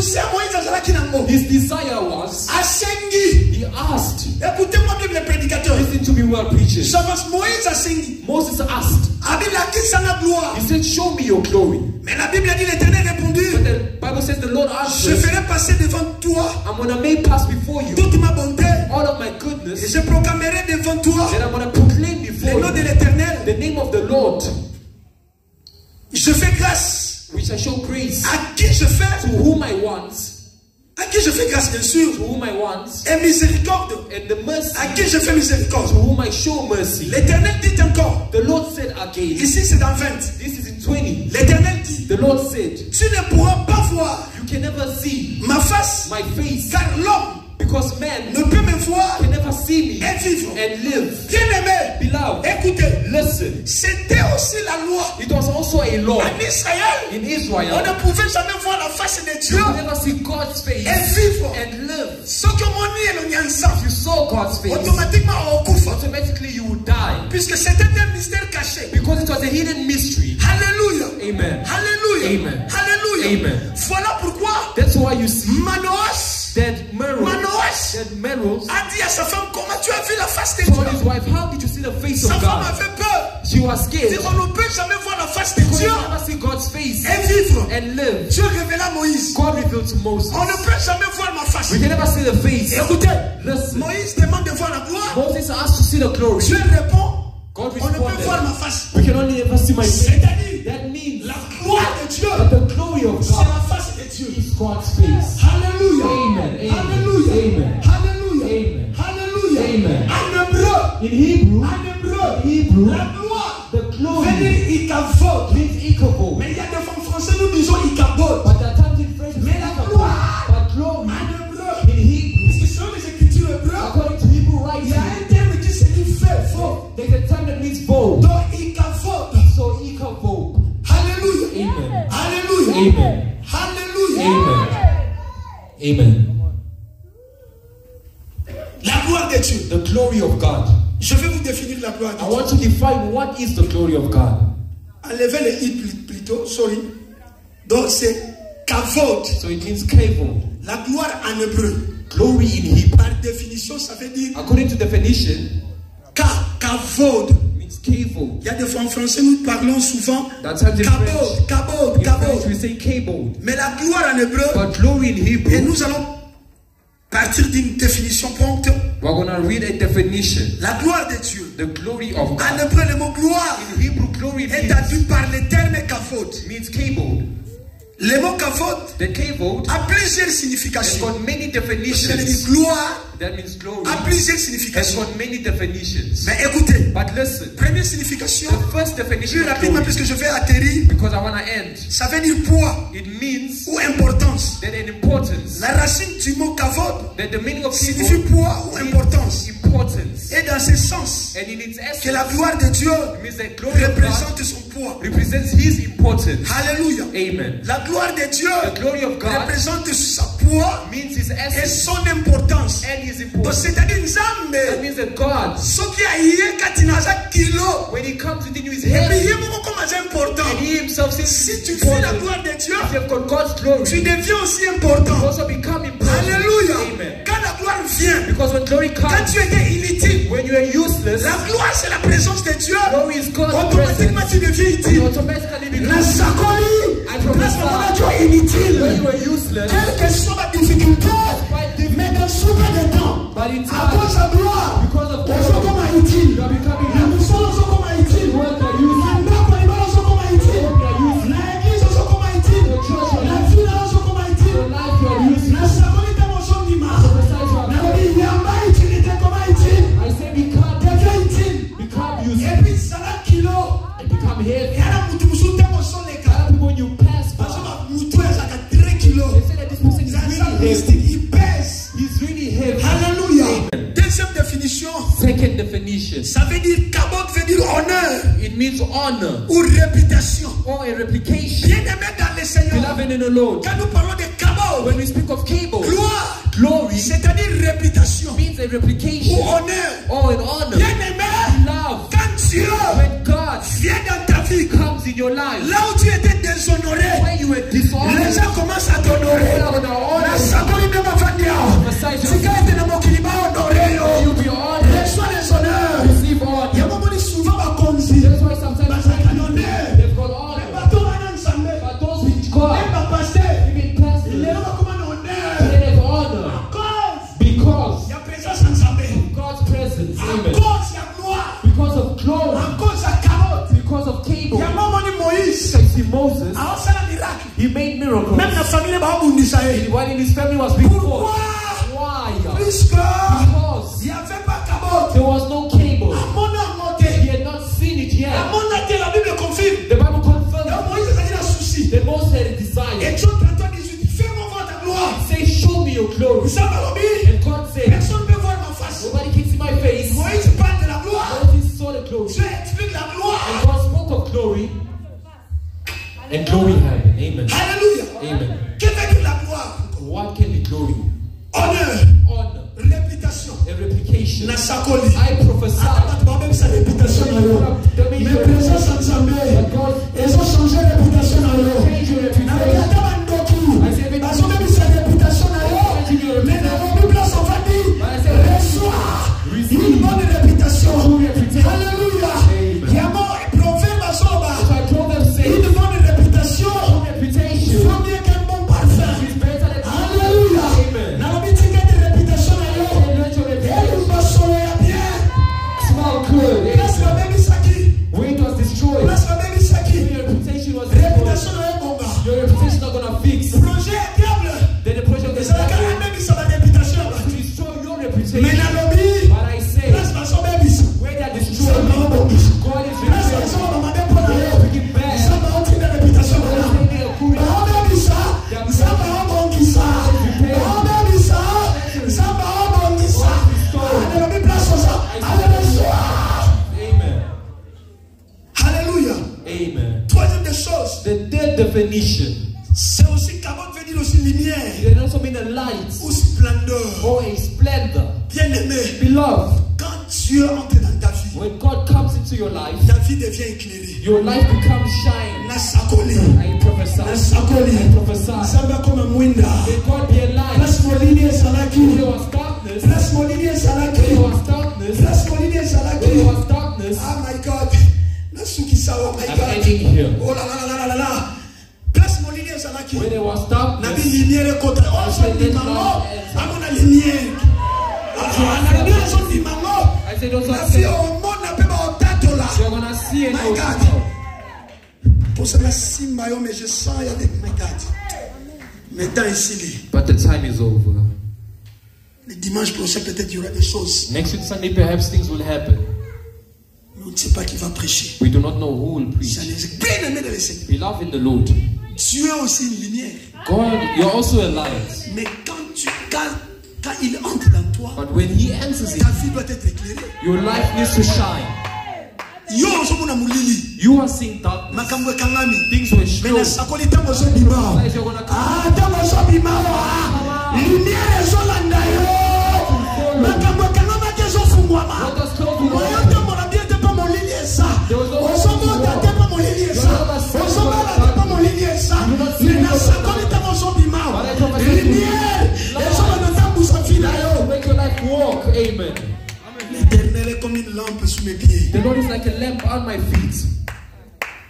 His desire was, he asked. Listen to me well, preachers. Moses asked. He said, show me your glory. But the Bible says the Lord answered, I'm going to make pass before you all of my goodness, and I'm going to proclaim before you the name of the Lord. Which I show grace to whom I want. À qui je fais grâce, bien sûr. To whom I want. Et miséricorde. And the mercy. À qui je fais miséricorde. To whom I show mercy. L'Éternel dit encore. The Lord said again. Ici c'est dans 20. This is in 20. L'Éternel dit. The Lord said. Tu ne pourras pas voir. You can never see ma face. My face. Car l'homme. Because man ne peut me voir can never see me et vivre. And live. Bien-aimé, beloved, écoutez, listen. C'était aussi la loi. It was also a law. En Israël, in Israel, on ne pouvait jamais voir la face de Dieu. You never see God's face et vivre. And live. Ce que mon nid est le nyansa. If you saw God's face, automatiquement on couvre. Automatically you would die. Puisque c'était un mystère caché. Because it was a hidden mystery. Hallelujah. Amen. Hallelujah. Amen. Hallelujah. Amen. Voilà pourquoi. That's why you see Manoas. That Meroz a dit à sa femme, comment tu as vu la face de Dieu? Dieu? His wife, how did you see the face of God? Sa femme avait peur. She was scared. On ne peut jamais voir la face de Dieu. Never see God's face et vivre. And live. Dieu révéla Moïse. God revealed to Moses. On ne peut jamais voir ma face. We can never see the face. Écoutez, listen. Moïse demande de voir la gloire. Moses asked to see the glory. Dieu répond. God on ne peut voir ma face. We can only ever see my face. C'est-à-dire, that means la gloire de Dieu. The glory of God. C'est la face de Dieu. Is God's face. Hallelujah. Amen. Hallelujah. Amen. Hallelujah. Amen. Hallelujah. Amen. En hébreu. In Hebrew. La gloire. The glory. Veut dire ikavod. Means ikavod. Mais il y a des fois en français nous disons ikavod. But the times in French. Mais la gloire. But glory. En hébreu. In Hebrew. Parce que selon les écritures hébreues. According to Hebrew writing. Il y a un terme qui signifie fait, faux. There's a term that means bold. Donc ikavod. So ikavod. Hallelujah. Amen. Hallelujah. Amen. Hallelujah. Amen. Amen. La gloire de Dieu. The glory of God. Je vais vous définir la gloire de Dieu. I want to define what is the glory of God. Enlevez le i plutôt, sorry. Donc c'est kavod. So it means kavod. La gloire en hébreu. Glory in Hebrew. Par définition, ça veut dire. According to definition. Kavod. Means Kavod. Il y a des fois en français nous parlons souvent kabod. We say kavod. Mais la gloire en hébreu. But glory in Hebrew. Et nous allons partir d'une définition prompte. We're going to read a definition. La gloire de Dieu. The glory of God. En hébreu, le mot gloire in Hebrew, glory est traduit par le terme kavod. Means kavod. Le mot kavod a plusieurs significations. Got many definitions. Gloire that means glory. A plusieurs significations. Got many definitions. Mais écoutez, but listen. Première signification. The first definition. Plus rapidement puisque je vais atterrir. Because I want to end. Ça veut dire poids. It means ou importance. That an importance. La racine du mot kavod that the meaning of signifie poids ou importance. Importance. Et dans ce sens, and in its essence, que la gloire de Dieu représente son poids. Represents His importance. Alléluia. Amen. La gloire de Dieu représente sa poids means his essence et son importance. And his importance. Donc c'est-à-dire Nzambe. That means that God. When He comes within you, His head. And He Himself says, si tu fais la gloire de Dieu, if you have got God's glory, tu deviens aussi important. You also become important. Alléluia. Amen. Quand la gloire vient, because when glory comes, quand tu étais inutile, when you are useless, la gloire c'est la présence de Dieu. Glory is God's automatiquement tu deviens utile. Automatically become. La sakoli, I prophesy. Tu es inutile. When you are useless, quelle que soit la difficulté, mais dans ce de temps, but in time, à cause de la gloire, because of glory, you are becoming second definition. Ça veut dire kabod veut dire honneur. It means honor. Ou réputation. Or a replication. Bien aimé dans le Seigneur. Beloved in the Lord. Quand nous parlons de kabod, when we speak of kabod, gloire, glory, c'est-à-dire réputation. Means a replication. Ou honneur. Or an honor. Bien aimé. Love. Quand Dieu, when God vient dans ta vie, comes in your life, là où tu étais déshonoré, when you were dishonored, les gens commencent à t'honorer. La saboli de ma famille. Si quand tu es dans mon climat honoré, you'll be honored. Reçois les honneurs. Receive honor. Il y a un moment souvent à conduire. That's why sometimes they've got honor. But those which God, even pastors, they have honor. Because of God's presence. Amen. Because of glory. Because of cable. See Moses, he made miracles. While in his family was being fought. Why? Because there was no cable. He had not seen it yet. The Bible confirms that Moses had a desire. He said, show me your glory. And God said, nobody can see my face. Moses saw the glory. And God spoke of glory. And glory happened. Amen. Hallelujah. Amen. What can be glory? Honor. Réputation. A replication. I prophesy. Mes présences ensemble, elles ont changé de réputation dans l'eau. Parce que même sa réputation dans l'eau, mais dans vos places, on va dire, reçois une bonne réputation. Alléluia. Il y a un proverbe à Soba. Une bonne réputation vaut mieux qu'un bon parfum. Alléluia. Dans la boutique de réputation dans l'eau, elle va soleil bien. Smell good. Place la baby Saki. When it was destroyed, Place la baby Saki. your reputation was Réputation destroyed. dans l'eau. Your reputation not gonna fix. Projet est diable. Then the project is Ça va quand même qui ça va réputation. to destroy your reputation. Mais dans le but, But I say, place la son baby. when they are Ça destroyed, va bon. God is Place la restoring. son maman de pour la They bring it back. ça va autre de réputation. They are good. Bah baby ça va bon qui ça. Bah baby ça va bon qui ça. Dans le place ça. Alléluia. Amen. Alléluia. Amen. Troisième des choses, The third definition, c'est aussi kabod veut dire aussi lumière it can also mean a light ou splendeur. or a splendor. Bien aimé, Beloved, quand Dieu entre dans ta vie, when God comes into your life, ta vie devient éclairée. your life becomes shine. Na sakoli. I prophesy. I prophesy. Samba comme un mwinda. May God be a light. Place molini salaki. When there was darkness, Place molini salaki. when there was darkness, Place molini when salaki. there was darkness, Oh my God. I'm ending here. Oh là là là là là. Place mon ligne ça là qui. When it was dark, La lumière contre. Oh ça dit maman. À mon lumière. La lumière sont dit maman. I said those la are fille au monde n'a pas au tato là. You're gonna see it. My God. Pour cela si maillot mais je sens il y a des my God. Maintenant ici. But the time is over. Le dimanche prochain peut-être il y aura des choses. Next week Sunday perhaps things will happen. On ne sait pas qui va prêcher. We do not know who will preach. Bien aimé dans le Seigneur. Beloved in the Lord. Tu es aussi une lumière. God, you're also a light. Mais quand il entre dans toi, But when He enters ta in, vie doit être éclairée. your life needs to shine. Yo somona mulili. You are seeing darkness. Makambo kangami. Things were Mais slow. na sakoli tango so bima. As you're gonna come, Ah tango so bima. Lumière so landa yo. Makambo kangama ke so fungwama. let us close with Oyo one. tango na bien te pa molili esa. Osomo ta te pa molili esa. Osomo ta te pa molili esa. Mais na sakoli tango so bima. Lumière. Eso na tango so fina yo. Make your life walk. Amen. L'Éternel est comme une lampe sous mes pieds. The Lord is like a lamp on my feet.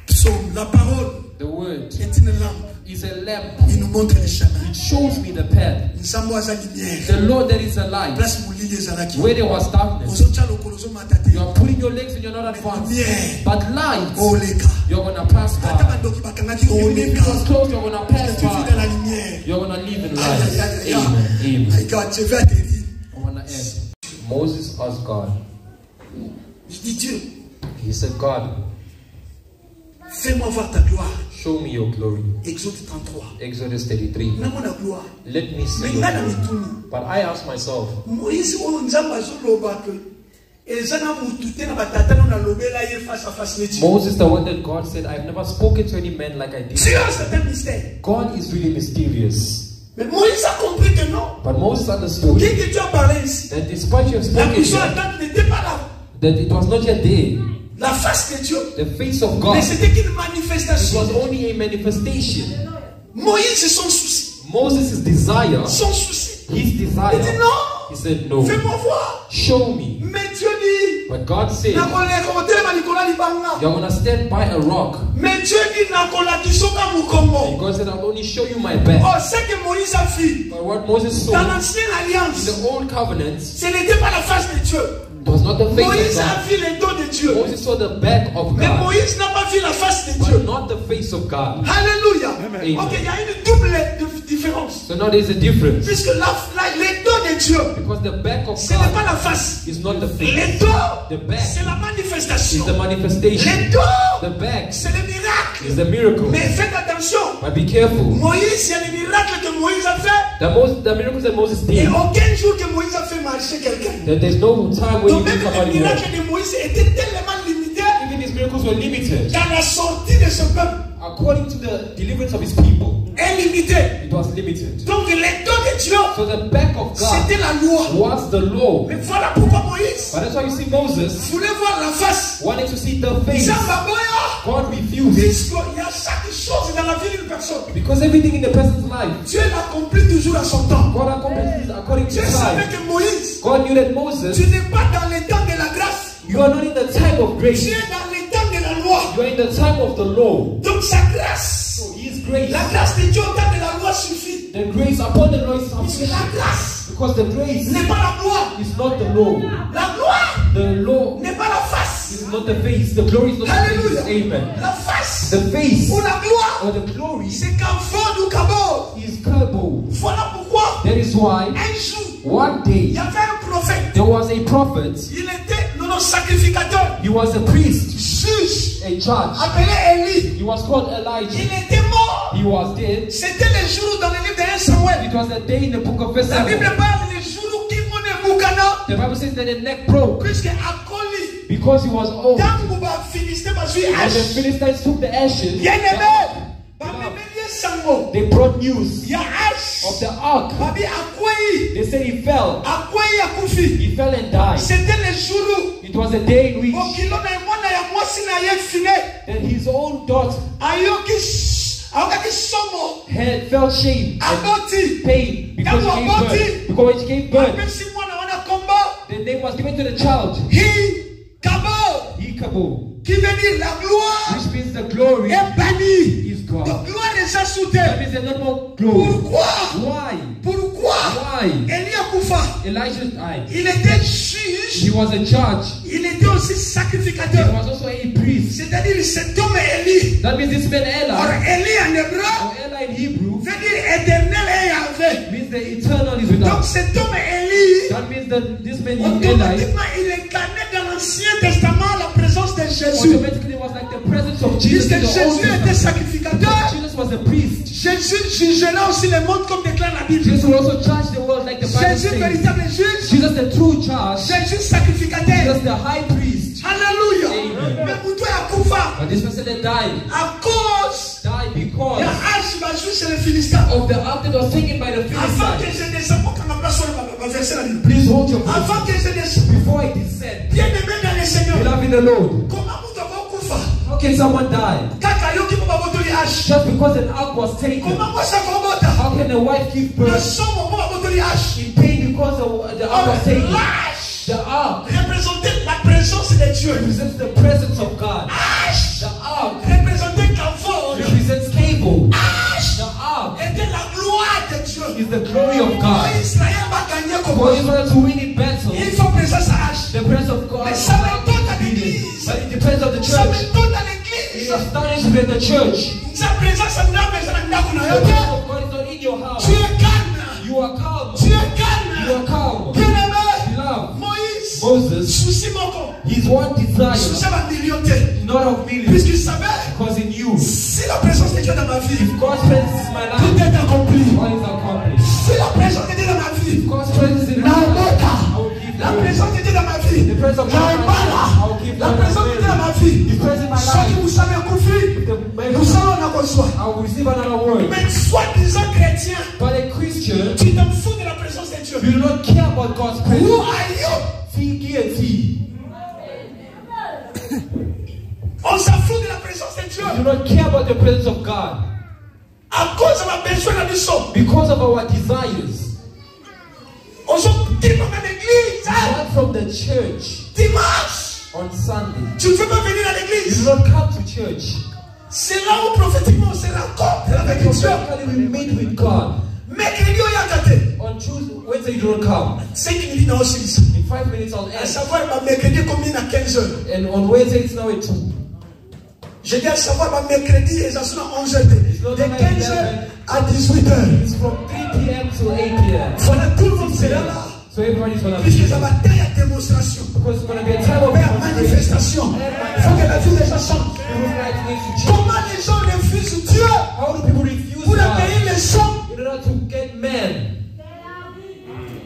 Psaume, la parole The word est une lampe. is a lamp. Il nous montre le chemin. It shows me the path. Nous sommes à la lumière. The Lord that is a light. Place mon lit des alaki. Where there was darkness, you are putting your legs and you're not advanced. But light, Oh les gars. you're gonna pass by. Even if it was close, you're gonna pass Tu vis dans la by. lumière. You're gonna live in Aïe, aïe, light. aïe, aïe. Amen. Amen. My God, je vais atterrir. I wanna end. Moses asked God. Je dis Dieu, He said, God, fais-moi voir ta gloire. show me your glory. Exode 33. Exodus 33. N'a-moi la gloire. Let me see Mais your là, dans glory. les tours, But I asked myself, Moïse, on nous a pas que ezana mutu te na batata na lobela ye face à face ne tu. Moses, the one that God said, I've never spoken to any man like I did. C'est un mystère. God is really mysterious. Mais Moïse a compris que non. But Moses understood Dès que tu as parlé ici, that despite you have la spoken mission here, attente n'était pas là. that it was not yet there. La face de Dieu. The face of God. Mais c'était qu'une It manifestation. was only a manifestation. Moïse, c'est son souci. Moses' desire, Son souci. his Il dit desire, non. he said, no, Fais-moi voir. show me. Mais Dieu dit, But God said, you're going to stand by a rock. mais Dieu dit, nakolakisaka mukongo. And God said, I'll only show you my back. Oh, c'est que Moïse a fait. But what Moses Dans saw l'ancienne in alliance, the old covenant, ce n'était pas la face de Dieu. it was not the face Moïse of a God. vu les dos de Dieu. Moses saw the back of Mais God, Moïse n'a pas vu la face de Dieu. but not the face of God. Alléluia. Amen. Ok, il y a une double différence. So now there's a difference. Puisque les dos de Dieu, Because the back of ce n'est pas God la face. is not the Les face. dos, The back c'est la manifestation. is the manifestation. Les dos, The back c'est le miracle. is the miracle. Mais faites attention. But be careful. Moïse, il y a les miracles que Moïse a fait. The miracles that Moses Et did, aucun jour que Moïse a fait marcher quelqu'un. that there's no time when you Donc make même somebody les walk. miracles de Moïse étaient tellement limités Even his miracles were limited. dans la sortie de son peuple. According to the deliverance of his people, Est limité. it was limited. Donc les dos de Dieu, So the back of God c'était la loi. was the law. Mais voilà pourquoi Moïse But that's why you see Moses voulait voir la face. wanted to see the face. Zambaboya. God refused Puisqu'il y a chaque chose dans la vie d'une personne. because everything in the person's life, Dieu l'accomplit toujours à son temps. God accomplishes according to Dieu savait time. que Moïse, God knew that Moses, tu n'es pas dans les temps de la grâce. you are not in the time of Tu grace. es dans les temps de la loi. You are in the time of the law. Donc sa grâce, So His grace, la grâce de Dieu au temps de la loi suffit. the grace upon the law is Puisque la sufficient. grâce Because the grace n'est pas la loi. is not the law. La gloire The law n'est pas la face. is not the face. The glory is not the Alléluia. face. Amen. La face The face ou la gloire, or the glory c'est qu'en fond du cabot. is Kabul. Voilà pourquoi That is why un jour, one il day y avait un prophète. there was a prophet. Il était notre sacrificateur, He was a priest, juge, a judge. appelé Élie. He was called Il Elijah. était mort. He was dead. C'était le jour dans le livre de 1 Samuel. It was the day in the book of 1 La Bible Samuel. parle le jour où Kimone Mukana, The Bible says that the neck broke puisque Akoli, because he was old. Tangu ba Philistin ba suis When the H. Philistines took the ashes, Bien aimé, ba memelie sango. they brought news Ya H. of the ark. Babi akwei, They said he fell. akwei akufi. He fell and died. C'était le jour où It was a day in which Bokilo na mwana ya mwasi na ye fine. that his own daughter Ayoki somo. had felt shame and Aboti. pain because she gave birth. Because when she gave birth, Apesi mwana wana komba. the name was given to the child, He kabo. Ichabod. Qui veut dire la gloire. Which means the glory est bannie. is gone. Donc gloire est sous terre. That means there's no more glory. Pourquoi? Why? Pourquoi? Why? Élie a Koufa. Elijah died. Il était juge. He was a judge. Il était aussi He sacrificateur. was also a priest. C'est-à-dire cet homme Élie. That means this man Or Eli, Élie en hébreu or Eli in Hebrew, veut dire éternel et Yahvé. means the eternal is with Donc us. cet homme Élie, That means that this man Eli automatiquement il incarnait dans l'Ancien Testament la présence de Jésus. automatically was like the presence of Jesus Puisque in the Old Jésus était Testament. sacrificateur, Jesus was a priest. Jésus jugera aussi le monde comme déclare la Bible. Jesus will also judge the world like the Bible Jésus says. véritable juge, Jesus the true judge. Jésus sacrificateur. Jesus the high priest. Alléluia. Amen. Mais pour toi, il a Koufa. But this person that died À cause because la hache va jouer chez les Philistins. of the ark that was taken by the Avant que Philistines. je descende, pour qu'on n'a pas sur le verset la Bible. Please hold your peace. Avant que je descende, Before I descend, bien aimé dans le Seigneur. beloved in the Lord, Comment vous devez Koufa? how can someone die Kaka yo qui m'a botoli hache. just because an ark was taken? Comment moi ça va bota? How can a wife give Le birth sang m'a botoli hache. in pain because the ark was taken? L'hache The ark représentait la présence de Dieu. represents the presence of God. Hache The ark représentait Kavod. represents cable. Hache The ark était la gloire de Dieu. is the glory of Quand God. Israël va gagner comme For Israel to win in battle, il faut présence à hache. the presence of God Mais is ça m'étonne à not needed. l'église. But it depends on the Ça church. m'étonne à It l'église. astonishes the church. Sa présence à n'a besoin de The presence of God is not in your house. Tu es calme. You are calm. Tu es You calme. are calm. Bien-aimé. Beloved, Moïse. Moses, Souci moko. his one desire Souci ma millionnaire. is not of millions, Puisqu'il savait. because in you, Si la présence de Dieu dans ma vie, if God's presence is my tout life, est accompli. all is accomplished. Si la présence de Dieu dans ma vie, If God's presence is in my la life, mota. I will give La you présence de Dieu dans ma vie, the presence of la God in my life. embala. I will give La you présence de Dieu dans ma vie. His presence in my Soit que life. vous savez conflit, nous savons on a reçoit. I will receive another word. Mais soi-disant chrétien, But a Christian, tu t'en fous de la présence de Dieu. you do not care about God's Who presence. are you? Tiki and tea. On s'en fout de la présence de Dieu. You do not care about the presence of God À cause de ma besoin de mission. because of our desires. On s'en dit dans l'église. Not from the church Dimanche, on Sunday. tu ne peux pas venir à You l'église. do not come to church. C'est là où prophétiquement on se rencontre avec Dieu. Prophetically we meet with God. Mercredi, on y a gâté. On Tuesday, Wednesday you don't come. 5 minutes dans aussi. In 5 minutes I'll À end. savoir, ma mercredi combien à 15 heures. And on Wednesday it's now at 2. Je dis à savoir, ma mercredi, et ça sonne à 11 heures. De 15 heures à 18 heures. It's from 3 p.m. to 8 p.m. Voilà, tout le monde sera là. So everybody's gonna be Puisque ça here. va tailler à démonstration. Because it's gonna be a time of Mais à demonstration. manifestation. Il faut que la vie des gens change. Everything needs to change. Comment les gens refusent Dieu How do people refuse pour God accueillir les gens in order to get men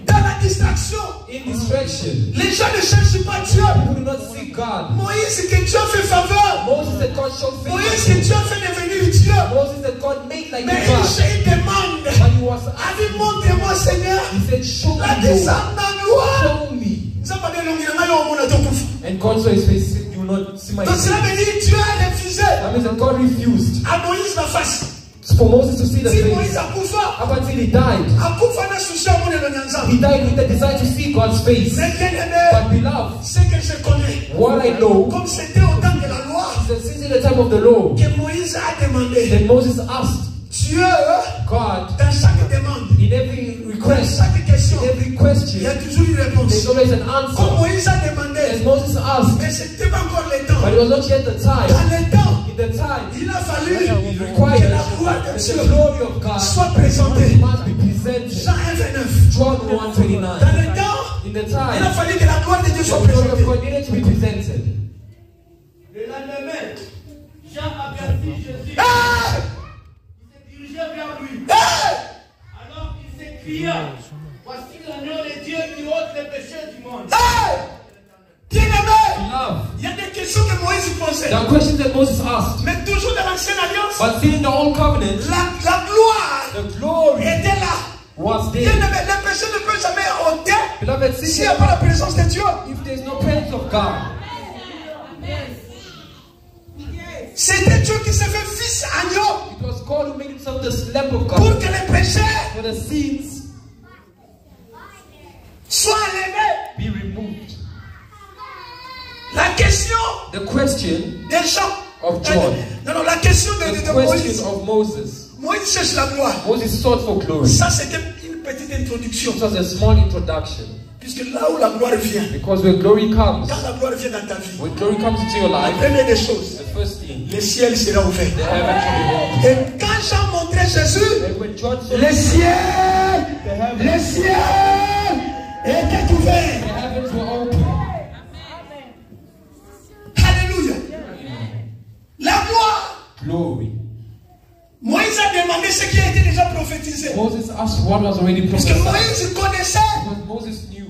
dans la distraction? in distraction? Les gens ne cherchent pas Dieu. People do not seek God. Moïse, que Dieu fait faveur. Moses said God showed Moïse, que favor. Dieu fait devenir Dieu. Moses said God made like Mais God. il demande. But he was Allez, montrez-moi, Seigneur. he said, show La me, Lord. descente en gloire. Show me. Ça va bien, l'ongle, là, on a tout couffé. And God saw his face, he said, you will not see my Donc face. cela veut dire Dieu a refusé That means that God refused à Moïse la face. for Moses to see the Si Moïse face. a couffé, Up until he died. a couffé n'a souci à mon éloignement. He died with the desire to see God's face. Mais bien aimé, But beloved, ce que je connais, what I know comme c'était au temps de la loi, is that since in the time of the law, que Moïse a demandé, then Moses asked Dieu, God dans chaque demande, in every dans request, chaque question, in every il y question, a toujours une réponse. there's always an Comme answer. Moïse a As demandé, Moses asked, mais c'était pas encore le temps. but it was not yet the time. Dans le temps, In the time, il a fallu it que required la gloire de that Dieu the glory of God soit présentée. must be presented. Jean 1:29. John Dans 1:29. le temps, In the il a time, fallu que la gloire de Dieu the soit glory of présentée. God needed to be presented. Le lendemain, Jean aperçut Jésus. Hey! Il se dirigeait vers lui. Hey! Alors il s'écria, voici l'agneau de Dieu qui ôte les péchés du monde. Hey! Bien-aimé, Love. il y a des questions que Moïse posait. There are questions that Moses asked, Mais toujours dans l'ancienne alliance, but still in the old covenant, la gloire the glory était là. was there. Bien-aimé, le péché ne peut jamais ôter Beloved, s'il n'y a pas la présence de Dieu. if there is no presence of God, C'était Dieu qui s'est fait fils agneau it was God who made himself the Lamb of pour God que les péchés for the sins soient enlevés. be removed. La question The question des gens. of John. Non, la question The de question Moïse. of Moses. Moïse cherche la gloire. Moses sought for glory. Ça, c'était une petite introduction. It was a small introduction. Puisque là où la gloire vient, Because when glory comes, quand la gloire vient dans ta vie, when glory comes into your la life, première des choses, the first thing, le ciel sera ouvert. the heaven shall be opened. Et quand Jean montrait Jésus, And when John saw le ciel était the ouvert. heavens were open. Alléluia. La gloire. Glory. Moïse a demandé ce qui a été déjà prophétisé. Moses asked what was already Parce que prophesied. Moïse connaissait Because Moses knew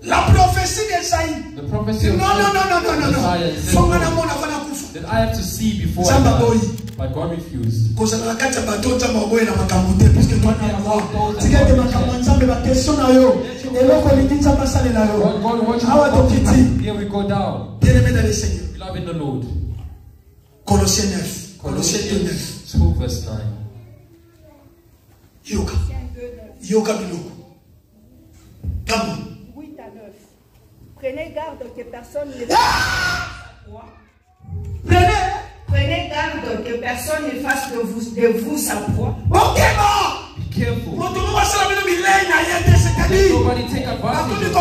la prophétie d'Esaïe. the prophecy of Non. Isaiah. He said, Faut "No, que mon avant la kufa. that I have to see before I Zamba boy. die." But God refused. Koza na kati bato zamba boy na makambo te puisque toi na moi. Tikete makambo nzambe ba question na yo. Eloko lidinza basale na yo. God watch Awa to kiti. Here we go down. Bien-aimé dans le Seigneur. Beloved in the Lord. Colossiens 9. Colossiens 9. 2 verse 9. Yoka biloko. Kamo. 8 à 9. Prenez garde que personne ne Prenez garde que personne ne fasse de vous sa proie. Ok, Be careful. c'est-à-dire, Nobody take advantage of it.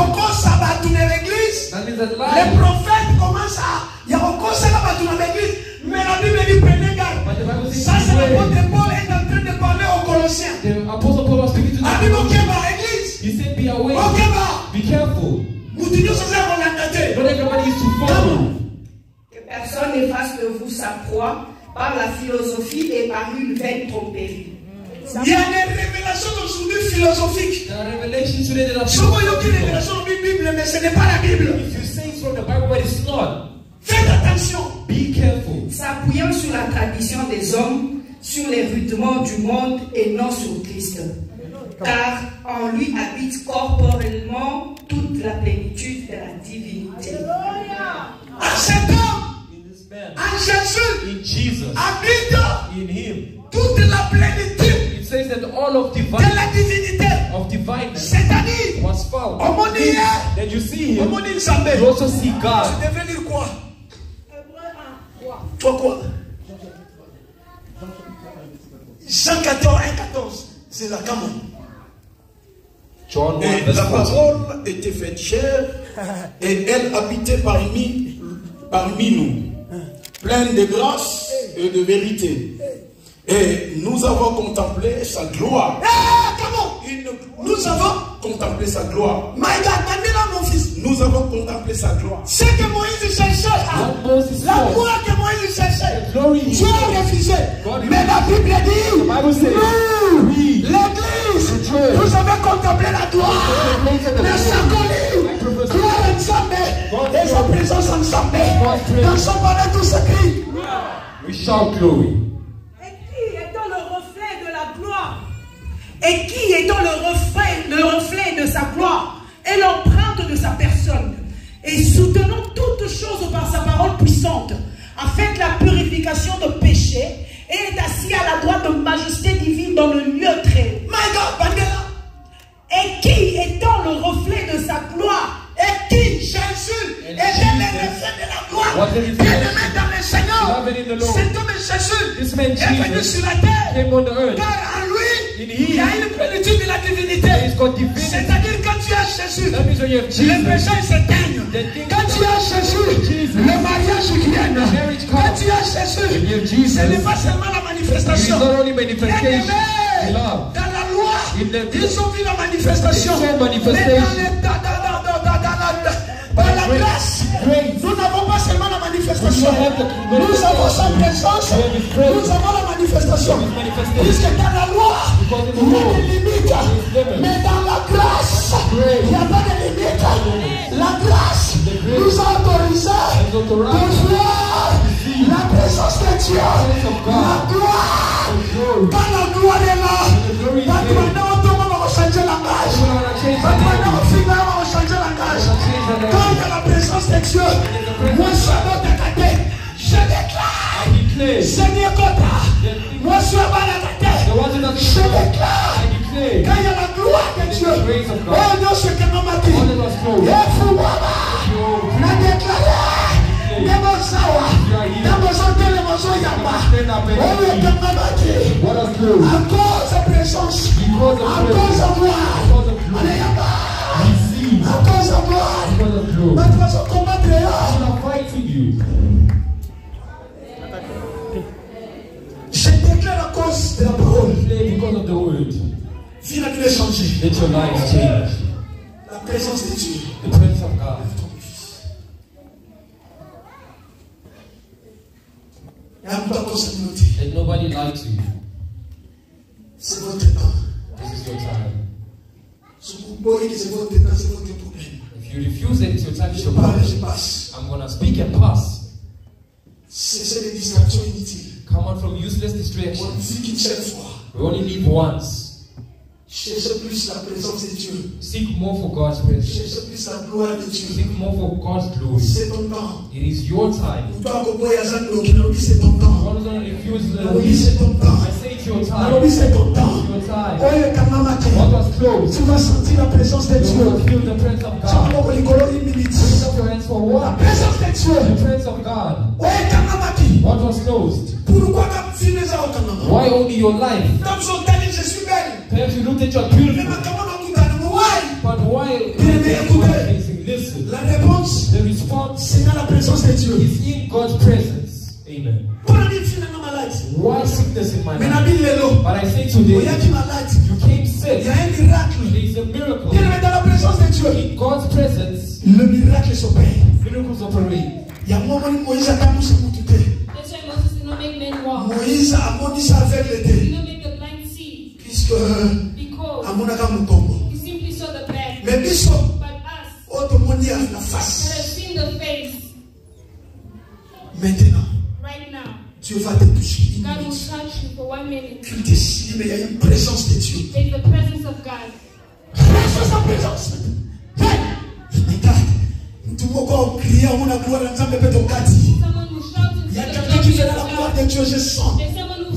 That means that les life. prophètes commencent à. Il y a encore ça là dans l'église. Mais la Bible dit prenez garde. But the Bible says, Ça, c'est beware. l'apôtre Paul est en train de parler aux Colossiens. The apostle Paul was speaking to La Bible, ok, the église. He said, be aware. Ok, Be careful. nous disons ça qu'on a noté. Not everybody is to follow. Que personne ne fasse de vous sa proie par la philosophie et par une vaine tromperie. Il y a des révélations aujourd'hui philosophiques. There are revelations today that are Souvent, il y a des révélations de la Bible, mais ce n'est pas la Bible. If you say it's from the Bible, but it's not. Faites attention. Be careful. S'appuyant sur la tradition des hommes, sur les rudiments du monde et non sur Christ. Car en lui habite corporellement toute la plénitude de la divinité. À cet homme, In this man, en Jésus, in Jesus, habite in him, toute la plénitude it says that all of de divine, la divinité. of divineness C'est-à-dire, was found. au monde hier, Then you see au him, monde Nzambe. you also see God. Tu devrais dire quoi? Toi quoi? Jean 14, 1-14. C'est la Camon. John 1 Et verse la 14. parole était faite chair et elle habitait parmi nous, pleine de grâce et de vérité. Et nous avons contemplé sa gloire. Comment? Nous avons contemplé sa gloire. My God, Mandela, mon fils. Nous avons contemplé sa gloire. Ce que Moïse cherchait, What Moses la saw, gloire que Moïse cherchait, the glory he Dieu a refusé. God Mais la Bible dit, Bible says, nous, we, l'église, the church, vous avez contemplé la gloire. Le Saint-Connu, gloire ensemble, et sa présence ensemble. Dans son palais, tout s'écrit. we shout glory. Et qui étant le reflet de la gloire, et qui étant le reflet de sa gloire et l'empreinte de sa personne, et soutenant toutes choses par sa parole puissante, afin que la purification de péché, et est assis à la droite de majesté divine dans le lieu très haut. My God, Mandela. Et qui étant le reflet de sa gloire, Et qui, Jésus, était le reflet de la gloire. Was it Bien-aimé dans le Seigneur. Beloved in the Lord. Cet homme Jésus This man est venu Jesus sur la terre. came on the earth. Car en lui, In il y a him, une plénitude de la divinité. he's got divinity. C'est-à-dire quand tu as Jésus, That means when you have les Jesus, péchés s'éteignent. Quand tu as Jésus, le mariage vient. Quand tu as Jésus, when you have Jesus, ce n'est pas seulement la it is manifestation. not only manifestation, Bien-aimé, love. dans la loi, In the- ils ont vu la manifestation. Ils ont manifestation. Mais dans la grâce, nous n'avons pas seulement la manifestation. Nous avons sa présence, nous avons la manifestation. Puisque dans la loi, il y a des limites. Mais dans la grâce, il n'y a pas de limite. La grâce nous a autorisé de voir la présence de Dieu. La gloire. Quand la gloire est là, maintenant on va changer langage. Maintenant on va changer langage. Quand il y a la présence de Dieu, moi je suis à notre tête. Je déclare, Seigneur Kota, moi je suis à notre tête. Je déclare, quand il y a la gloire de Dieu, oh Dieu, ce que nous m'a dit, et vous, maman, la déclarer, Je déclare à cause de la parole. Because of the word. Vie la vie changer. Let your life change. La présence de Dieu. The presence of God. Let nobody lie to you. C'est votre temps. This is your time. If you refuse it, it's your time. It's your problem. I'm going to speak and pass. Come out from useless distractions. We only live once. Seek more for God's presence. Seek more for God's glory. It is your time. One is going to refuse the I say it's your time. It's your time. What was closed? You will feel the presence of God. Raise up your hands for what? The presence of God. What was closed? Why only your life? Perhaps you looked at your beautiful. But why facing this? The response is in God's presence. Amen. Why sickness in my life? But I say today, you came sick. There is a miracle. In God's presence, miracles operate. Moïse a maudit ça avec l'été. Because he simply saw the back. Mais but us, autre monde a la face. that have seen the face. Maintenant, right now, Dieu va te toucher. God will touch you for 1 minute. Tu décides, mais il y a une présence de Dieu. There is the presence of God. Présence. Tout le monde crie à mon gloire dans le peut Kati. Someone who shouts Il y a quelqu'un qui vient à la gloire de Dieu, je sens.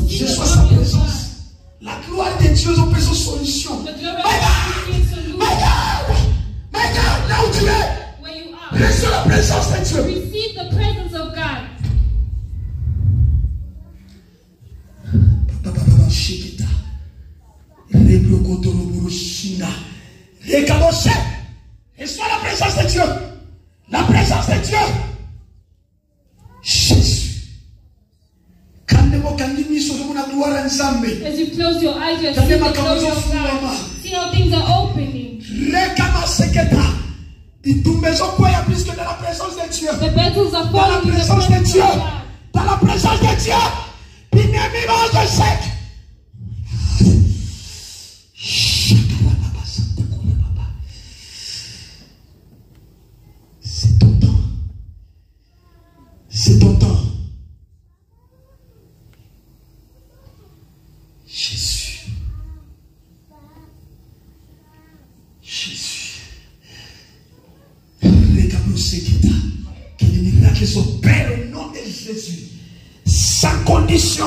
Je sens sa présence. La gloire de Dieu est une solution. My God, là où tu es, reçois la présence de Dieu. Receive the presence of God. Shikita, Rebrokotoroboroshina, Rekaboshe, reçois la présence de Dieu. La présence de Dieu. Jésus. As you close your eyes, you are seeing the glory of God. See how things are opening. The battles are falling in the presence of God. Dans la présence de Dieu. C'est ton temps. C'est ton temps. Jésus. Jésus. Regarde ce qui t'a. Que les miracles s'opèrent au nom de Jésus. Sans condition.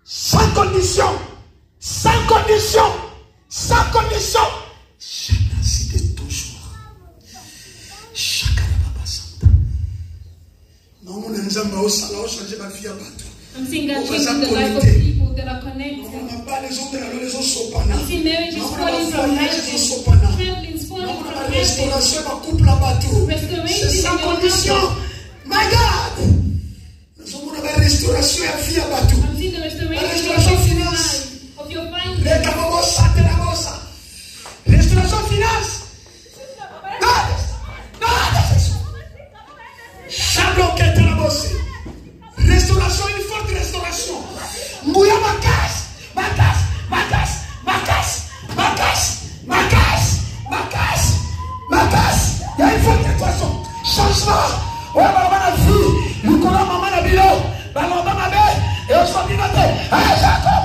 Sans condition. Sans condition. Sans condition. Chacun c'est toujours. Chacun n'a pas ça. Non, on a jamais au salon changer ma fille à bateau. I'm seeing God changing the life of people that are connected. I'm seeing marriages falling from marriages. Families falling from marriages. Restoration in your couple. My God! I'm seeing the restoration in your life, of your finances. Restauration finance. Restauration, une forte restauration. Mouya ma casse, ma casse, ma casse, ma casse, ma casse, ma casse, ma casse, ma casse. Il y a une forte restauration. Changement. Ouais, maman a vu. Le colon maman a vu. Maman a vu. Et on s'en dit notre. Ah, Jacob.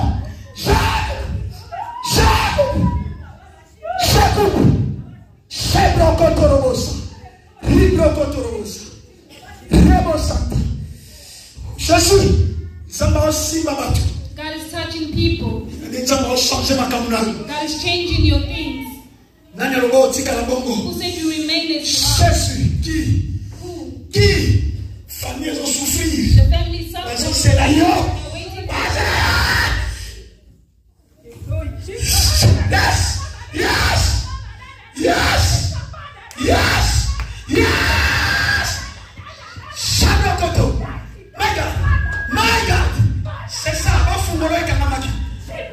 God is touching people. God is changing your things. Who said you remain as you are? Qui famille ont souffert. The family suffered. Ils ont c'est là. Yes! Yes! Yes! Yes! Yes! Shadokoto. My God! My God! C'est ça, va fumolo et kamamaki.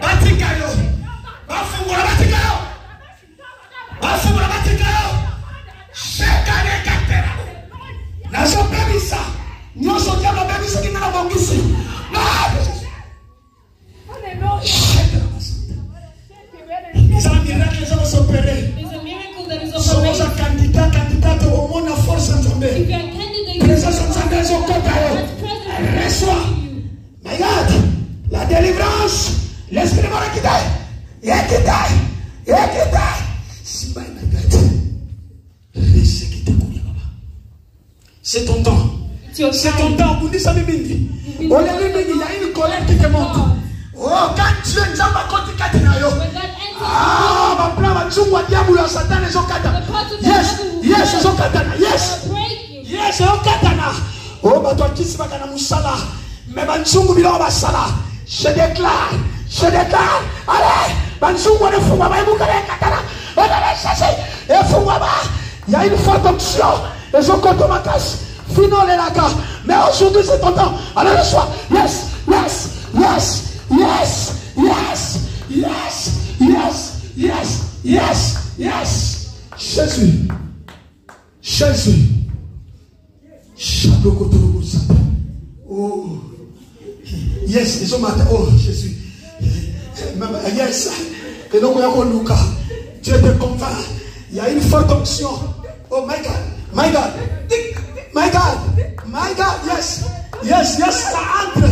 Batikayo. Va fumolo batikayo. Va fumolo batikayo. Shekane katera. Nazo bebisa. Nyoso diabo bebisa kinana bongisi. There's a miracle that is operating. Somos a candidato au monde à force en Zambé. If you are a candidate, présence en Zambé, ils ont copain. Reçois. My God, la délivrance, l'esprit de mort qui taille. Il qui taille. Il qui taille. Simba, my God. Reste qui te coule là-bas. C'est ton temps. C'est ton temps. Vous dites ça, Bibindi. On a vu, il y a une colère qui te monte. Oh, quand Dieu nous a pas Katinayo. Ah, ma plan va tout voir diable la Satan les okatana. Yes, yes, les okatana. Yes. Yes, les okatana. Oh, ma toi qui se va kana musala. Mais banzungu bila basala. Je déclare. Allez, banzungu ne fuma ba ibuka le katana. On va chercher. Et fuma ba. Il y a une forte option. Les okotomakas. Finons les lakas. Mais aujourd'hui c'est ton temps. Allez, le soir. Yes, yes, yes. Yes, yes, yes, yes, yes, yes, yes. Jésus, Jésus. Oh, yes, ils ont matin. Oh, Jésus. Yes, et donc on a Lucas. Dieu te convainc. Il y a une forte onction. Oh my God, my God, my God, my God. Yes, yes, yes, ça entre.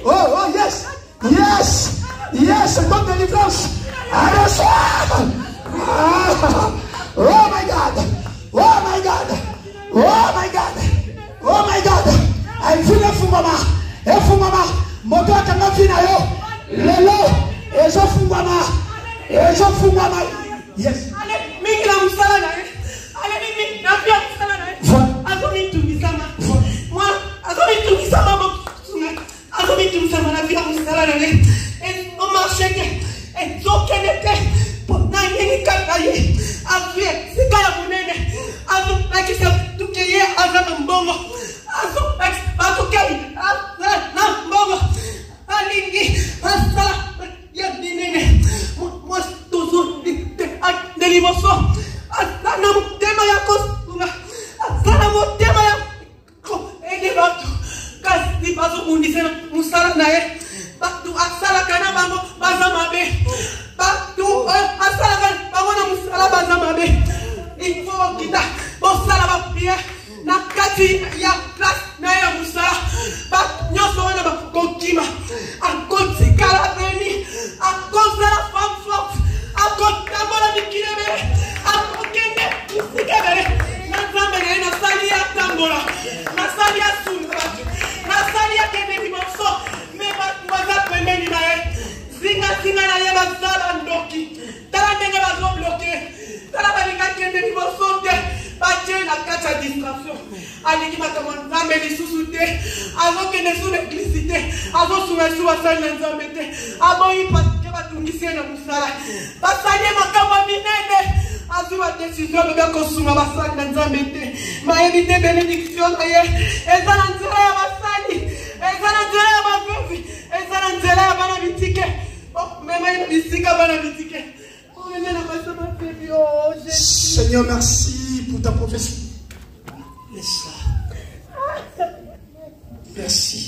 Oh, yes. Yes, yes, c'est ton délivrance. Allez, soir. Oh my God, oh my God, oh my God, oh my God. I feel it for mama, moto kama fina yo, lelo, ezo for mama, yes. Ale, mingi la musala na ye. Ale, mingi na pia musala na ye. Azo mi tumisama. Moi, azo mi tumisama bo. Azo mi tumisama na pia musala na ye. Et on marche que et zokenete na yini kakaye. Azu sikala munene. Azu nakisa tukeye aza mbongo. Azu bakukei na mbongo. Alingi asala ya dinene. Moi toujours délivrance. Asana mutema ya kosuna. Asana mutema ya ko elevatu. Kasi bazo mundisena musala na ye. Batu asala kana bango bazamabe. Batu asala kana bango na musala bazamabe. Il faut kita osala ba prière na kati ya classe na ya musala. Ba nyoso wana ba kokima. Akoti kala beni. Akosa la femme forte. Akota bola bikirebe. Akokende sikebere. Na zamene na sali ya tambola. Na sali ya sunga. Na sali ya kende dimonso. Waza pembeni na ye. Zinga na ye bazala ndoki. Tala ndenge bazo bloqué. Tala balika kende ni bosonde. Bache na kacha distraction. Aliki makamana meli susute. Azo kende sur l'électricité. Azo sur wasali nzambe te. Abo ipaske batungisi na musala. Basali makamba minene. Azo ba décision beba kosuma basali nzambe te. Ma éviter bénédiction na ye. Ezala nzela ya basali. Ezala nzela ya babevi. Ezala nzela ya bana bitike. Oh, même bisika bana bitike. Seigneur, merci pour ta prophétie. Laisse-la. Merci.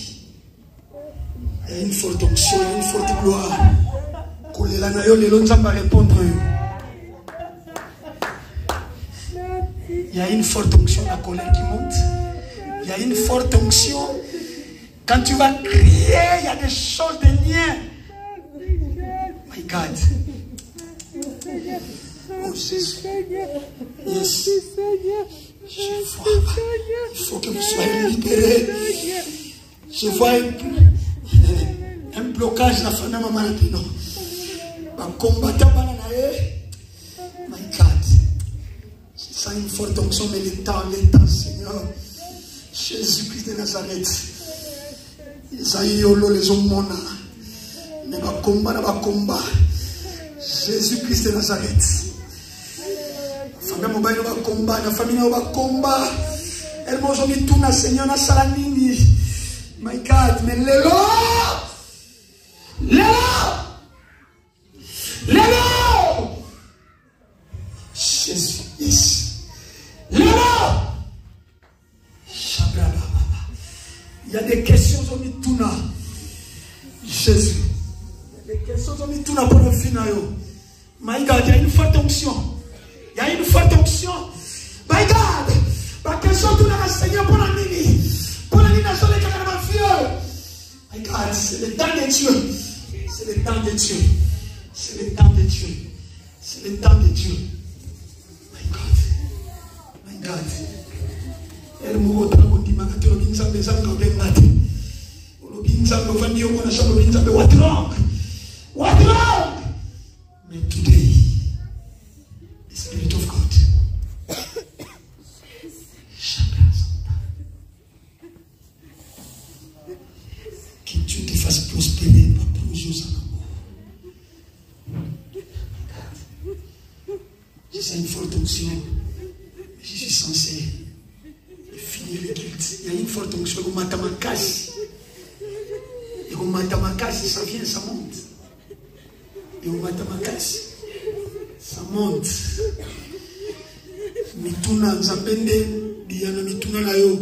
Il y a une forte onction, il y a une forte gloire. Répondre. Il y a une forte onction, la colère qui monte. Il y a une forte onction. Quand tu vas crier, il y a des choses, des liens. My God. Oh Jésus. Yes. Je vois. Il faut que vous soyez libérés. Je vois un blocage la fin de ma maladie. Un combattant bananae. My God. Je sens une forte onction, mais l'état, Seigneur. Jésus-Christ de Nazareth. Isaïe yolo les hommes ne va combat. Jésus-Christ de Nazareth. Famille mobile va combat, la famille va combat. Elle m'a dit tout na Seigneur na salanini. My God, mais Lélo. Jésus, yes. Lélo. Il y a des questions sur Mituna. Jésus. Il y a des questions sur Mituna pour le final. My God, il y a une forte onction. Il y a une forte onction. My God. La question tout le Seigneur pour la mini. Pour la mini, sur les canards vieux. My God, c'est le temps de Dieu. C'est le temps de Dieu. C'est le temps de Dieu. C'est le temps de Dieu. My God. My God. Elle m'a dit que je what wrong? What wrong? But today, the Spirit of God. Que Dieu te fasse prospérer par plusieurs amours. C'est une forte onction. Je suis censé finir le culte. Il y a une forte onction. Il y a un matamakas, ça vient, ça monte. Il y a un matamakas, ça monte. Mituna, Nzapende, Diana Mituna Layo.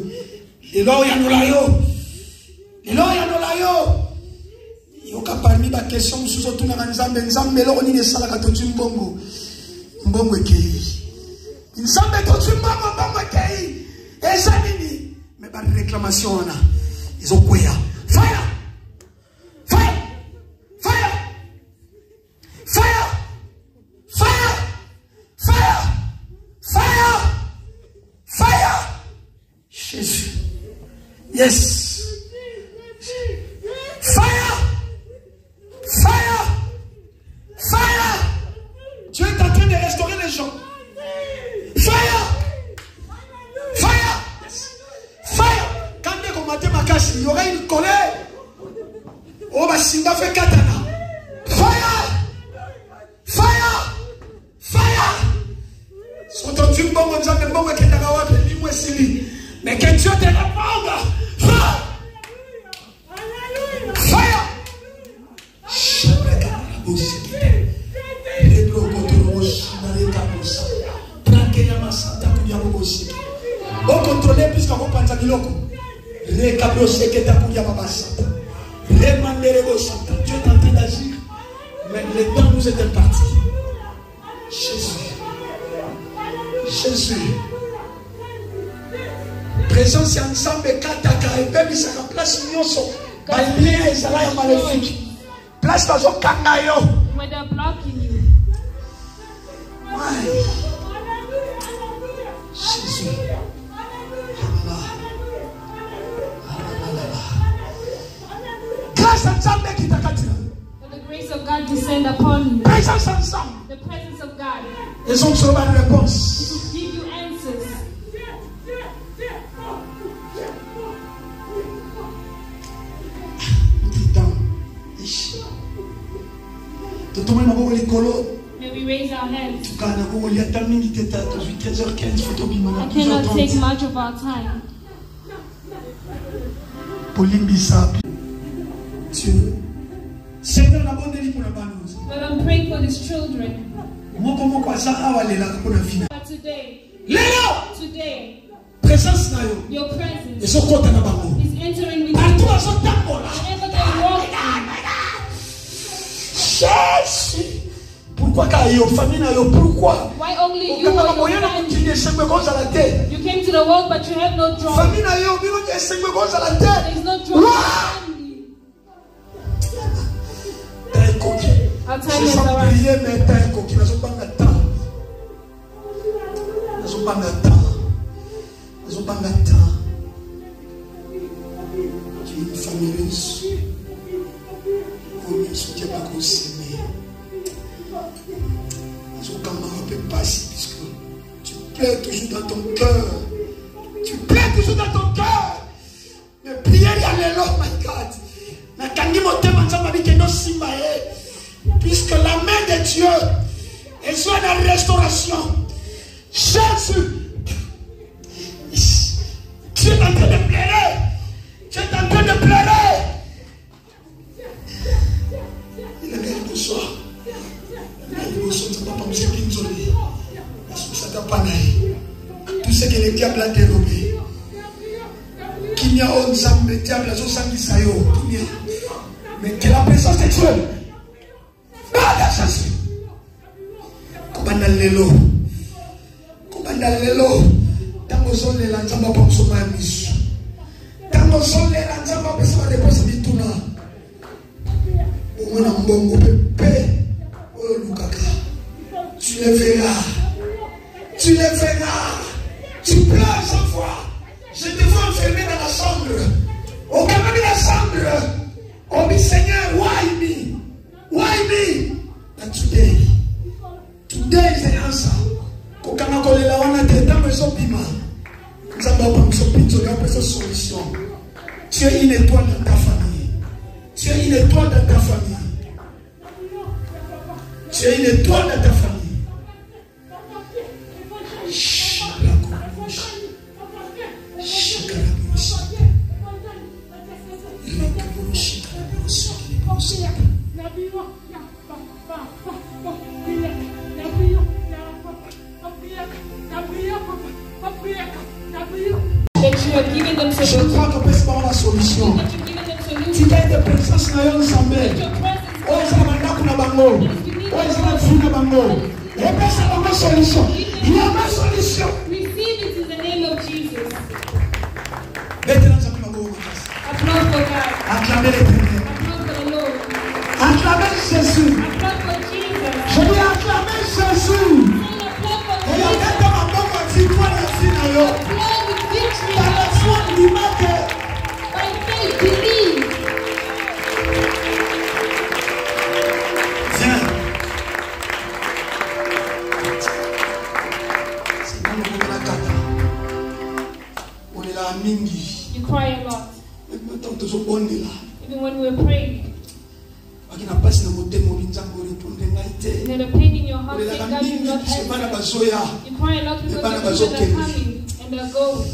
Lelo Yanolayo. Lelo Yanolayo. Yoka parmi la question, sous tout le Nzambe, Nzambe, l'on y est salaka totu mbongo. Mbongo kei. Nzambe totu mbongo kei. Et ça, mais pas de réclamation, on a. Ils ont quoi? Fire! Fire! Fire! Fire! Fire! Fire! Fire! Fire! Jésus. Yes. Fire! Fire! Fire! Dieu est en train de restaurer les gens. Fire! Fire! Fire! Quand on combattait ma casse, il y aurait une colère. Oh, ma singa fait katana. Fire! Fire! Fire! Son ton Dieu, bon, on dit que bon, que t'as wapi, dis-moi si. Mais que Dieu te réponde. Fire! Fire! On contrôle puisqu'on va penser à l'autre. Récabrosser que t'as couillé à ma basse. Demander les beaux chantants. Dieu est en train d'agir. Mais le temps nous est imparti. Jésus. Jésus. Présence ensemble kataka et baby ça place nyonso. Balien et salaya maléfique. Place dans son kangayo. When they're blocking you. Why? Jésus. Grâce ensemble qui t'a catira. For the grace of God descend upon you. Présence ensemble. The presence of God. Ils ont trouvé une réponse. To give you answers. May we raise our hands. I cannot take much of our time. But I'm praying for these children. But today, your presence is entering with you. Whenever they walk in. Pourquoi pourquoi? Why only you or your family? You came to the world but you have no joy. There is no joy in your family. Our time is puisque tu plais toujours dans ton cœur. Tu plais toujours dans ton cœur. puisque la main de Dieu est sur la restauration. Jésus, tu es en train de pleurer. Tu es en train de pleurer. Il a dit bonsoir. Il a dit bonsoir. Tu ne vas pas me dire qu'il tout ce que le diable a dérobé. Qu'il y a un diable, le diable a aussi sayo. Mais que la présence de Dieu. Nada Jésus. Kubanda lelo. Kubanda lelo. Tango zone la nzamba pa msoma ya misu. Tango zone la nzamba pa msoma de posa bituna. Omona mbongo pepe. Oyo lukaka. Tu le verras. Tu le verras. Tu pleures chaque fois. Je te vois enfermé dans la chambre. Au calme de la chambre. On dit Seigneur, why me? Why me? But today. Today is the answer. Kokana kolela wana teta meso pima. Nzamba pa meso pinzo ya pesa solution. Tu es une étoile dans ta famille. Tu es une étoile dans ta famille. Tu es une étoile dans ta famille. Je crois que c'est pas la solution. Tu as des personnes qui ont ensemble. Oh, ils ont un bango. Oh, ils ont un fou de bango. Il y a pas solution. Il y a pas solution. Receive it in the name of Jesus. Applaudissez pour God. Acclamez l'Éternel. Applaud for the Lord. Acclamez Jésus. Applaud for Jesus. Je dis acclamez Jésus. Et la tête de ma maman va victoire la fille là. Applaud with victory. Par la foi du matin. By faith, believe. Viens. On est là à mingi. You cry a lot. Even when we're praying. You had a pain in your heart saying God will not answer. You cry a lot because the people are coming and they're going.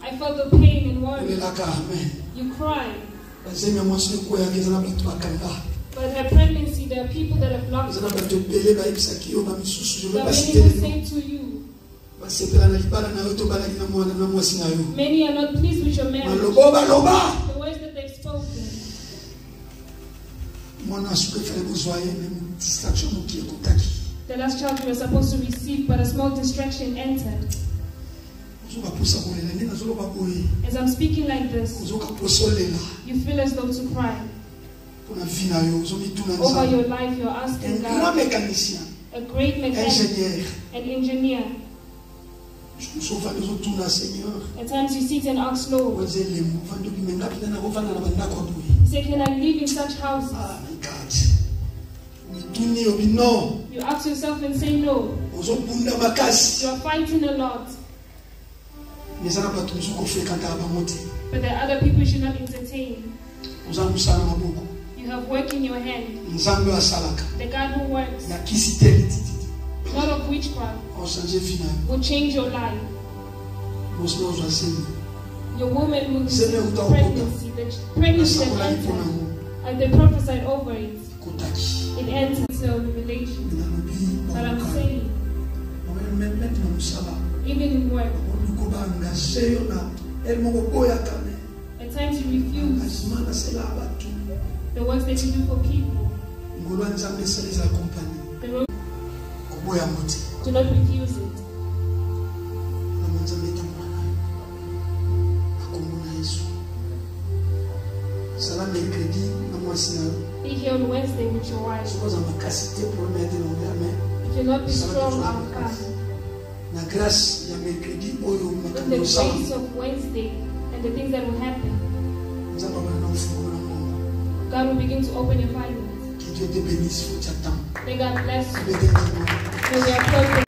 I felt the pain and worry. You cry. But her pregnancy, there are people that have blocked her. There are many who say to you, many are not pleased with your marriage. The words that they've spoken. The last child you were supposed to receive, but a small distraction entered. As I'm speaking like this, you feel as though to cry. Over your life, you're asking God, a great mechanic, an engineer. At times you sit and ask Lord, say, can I live in such houses? You ask yourself and say no. You are fighting a lot. But there are other people you should not entertain. You have work in your hand. The God who works, not of witchcraft, will change your life. Your woman will receive pregnancy. The pregnancy that entered, and they prophesied over it. It ends into a revelation. But I'm saying, even in work, at times you refuse the works that you do for people. Do not refuse it. Be here on Wednesday with your wife. If you're not be strong, I'll come. With the grace of Wednesday and the things that will happen, God will begin to open your finances. May God bless you. May we applaud.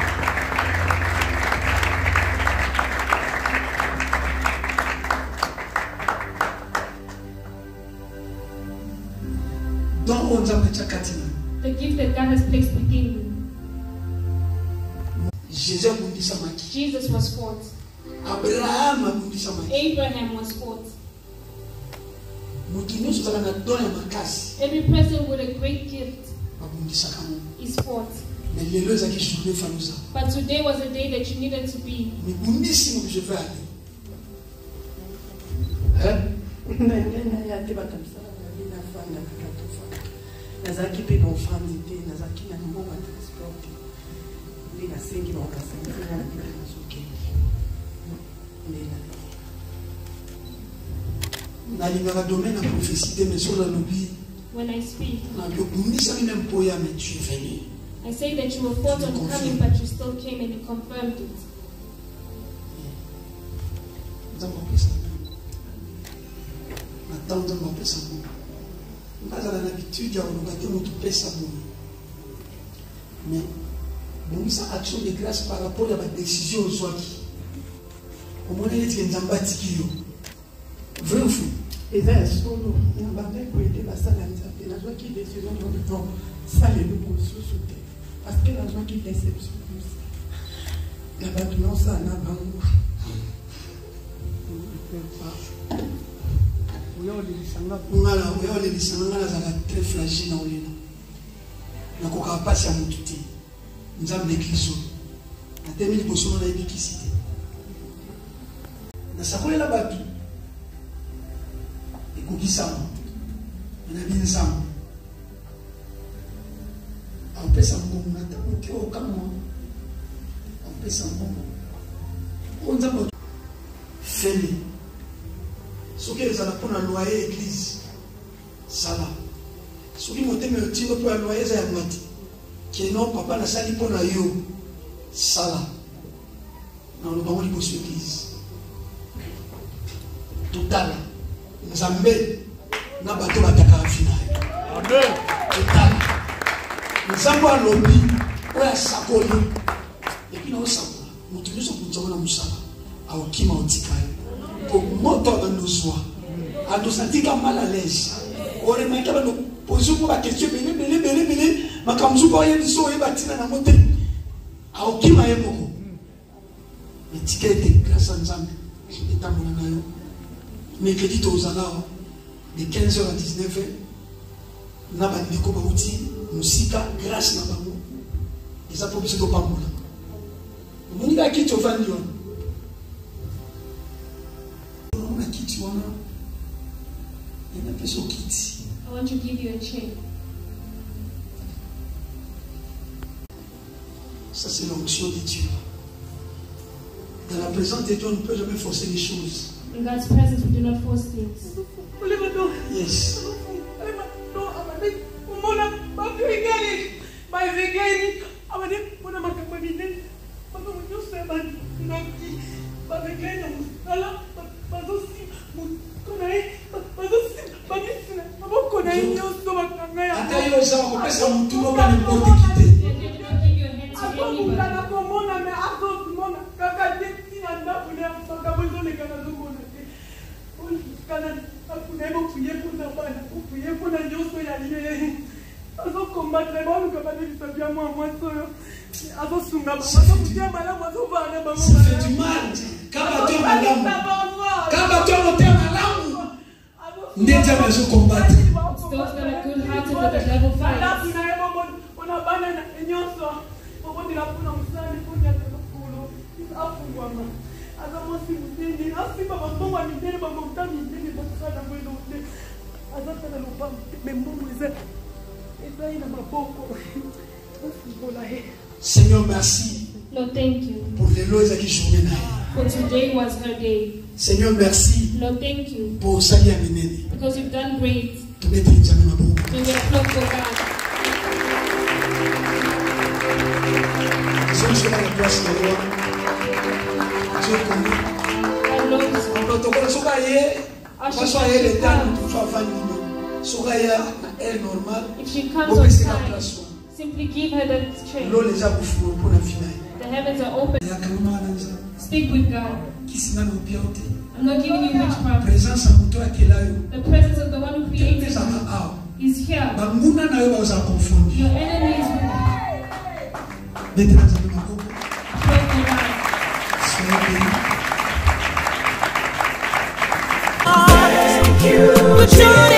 The gift that God has placed within you. Jesus was fought. Abraham was fought. Every person with a great gift is fought. But today was a day that you needed to be. When I speak, I say that you were fought on coming, but you still came and you confirmed it. Mais bongisa action de grâce par rapport à la décision ozwaki. Omona eti nzamba tikio. Vrai ou fou? Et ça solo na bande ko ete basala nzambe na zwaki décision de non ça le nous sous-souté parce que la zwaki déception la bande non ça na bango. Ngala lisanga za très fragile na olina. Na koka pasi ya mututi. Nzambe kiso. Na temeli bosono na ebikisite. Na sakolela batu. Ekukisama. Na binsama. Au pesa mbongo na tamuti o kama. Au pesa mbongo. Onzambe feli. Soki ezala pona loyer église. Sala. Soki moteme otimo po loyer za ngati. Keno papa na sali pona yo. Sala. Na lo bango liboso église. Total. Nzambe na bato bataka afina. Amen. Total. Nzambe alobi oya sakoli. Epi na osakola. Moto nyonso kunzama na musala. Aokima otikayo. Pour moto anozwa adosatika mal à l'aise ore makaba no poser pour la question belé makamzu ko yebiso yebatina na mote aokima yemoko etikete grâce à Nzambe etamona nayo mercredi tozala de 15h à 19h na ba ndeko ba uti musika grâce na bango eza pour biso to pambola moni ka kitu vandi wana. I want to give you a chain. Ça c'est l'onction de Dieu. Dans la présence de Dieu, on ne peut jamais forcer les choses. In God's presence, we do not force things. Yes. C'est du mal. Seigneur, merci. Lord, thank you. Pour les lois qui journée. For today was her day. Seigneur, merci. Lord, thank you. Pour salir à mener. Because you've done great. Tu m'es dit jamais ma bonne. You will applaud for God. Je suis à la place de Dieu. Dieu connaît. And Lord, en protocole, soyez le temps pour faire famille. Soyez elle normale. If she comes on time, simply give her the chain. The heavens are open. Speak with God. I'm not giving you witchcraft. The presence of the one who created you. is here. Your enemies will Thank you.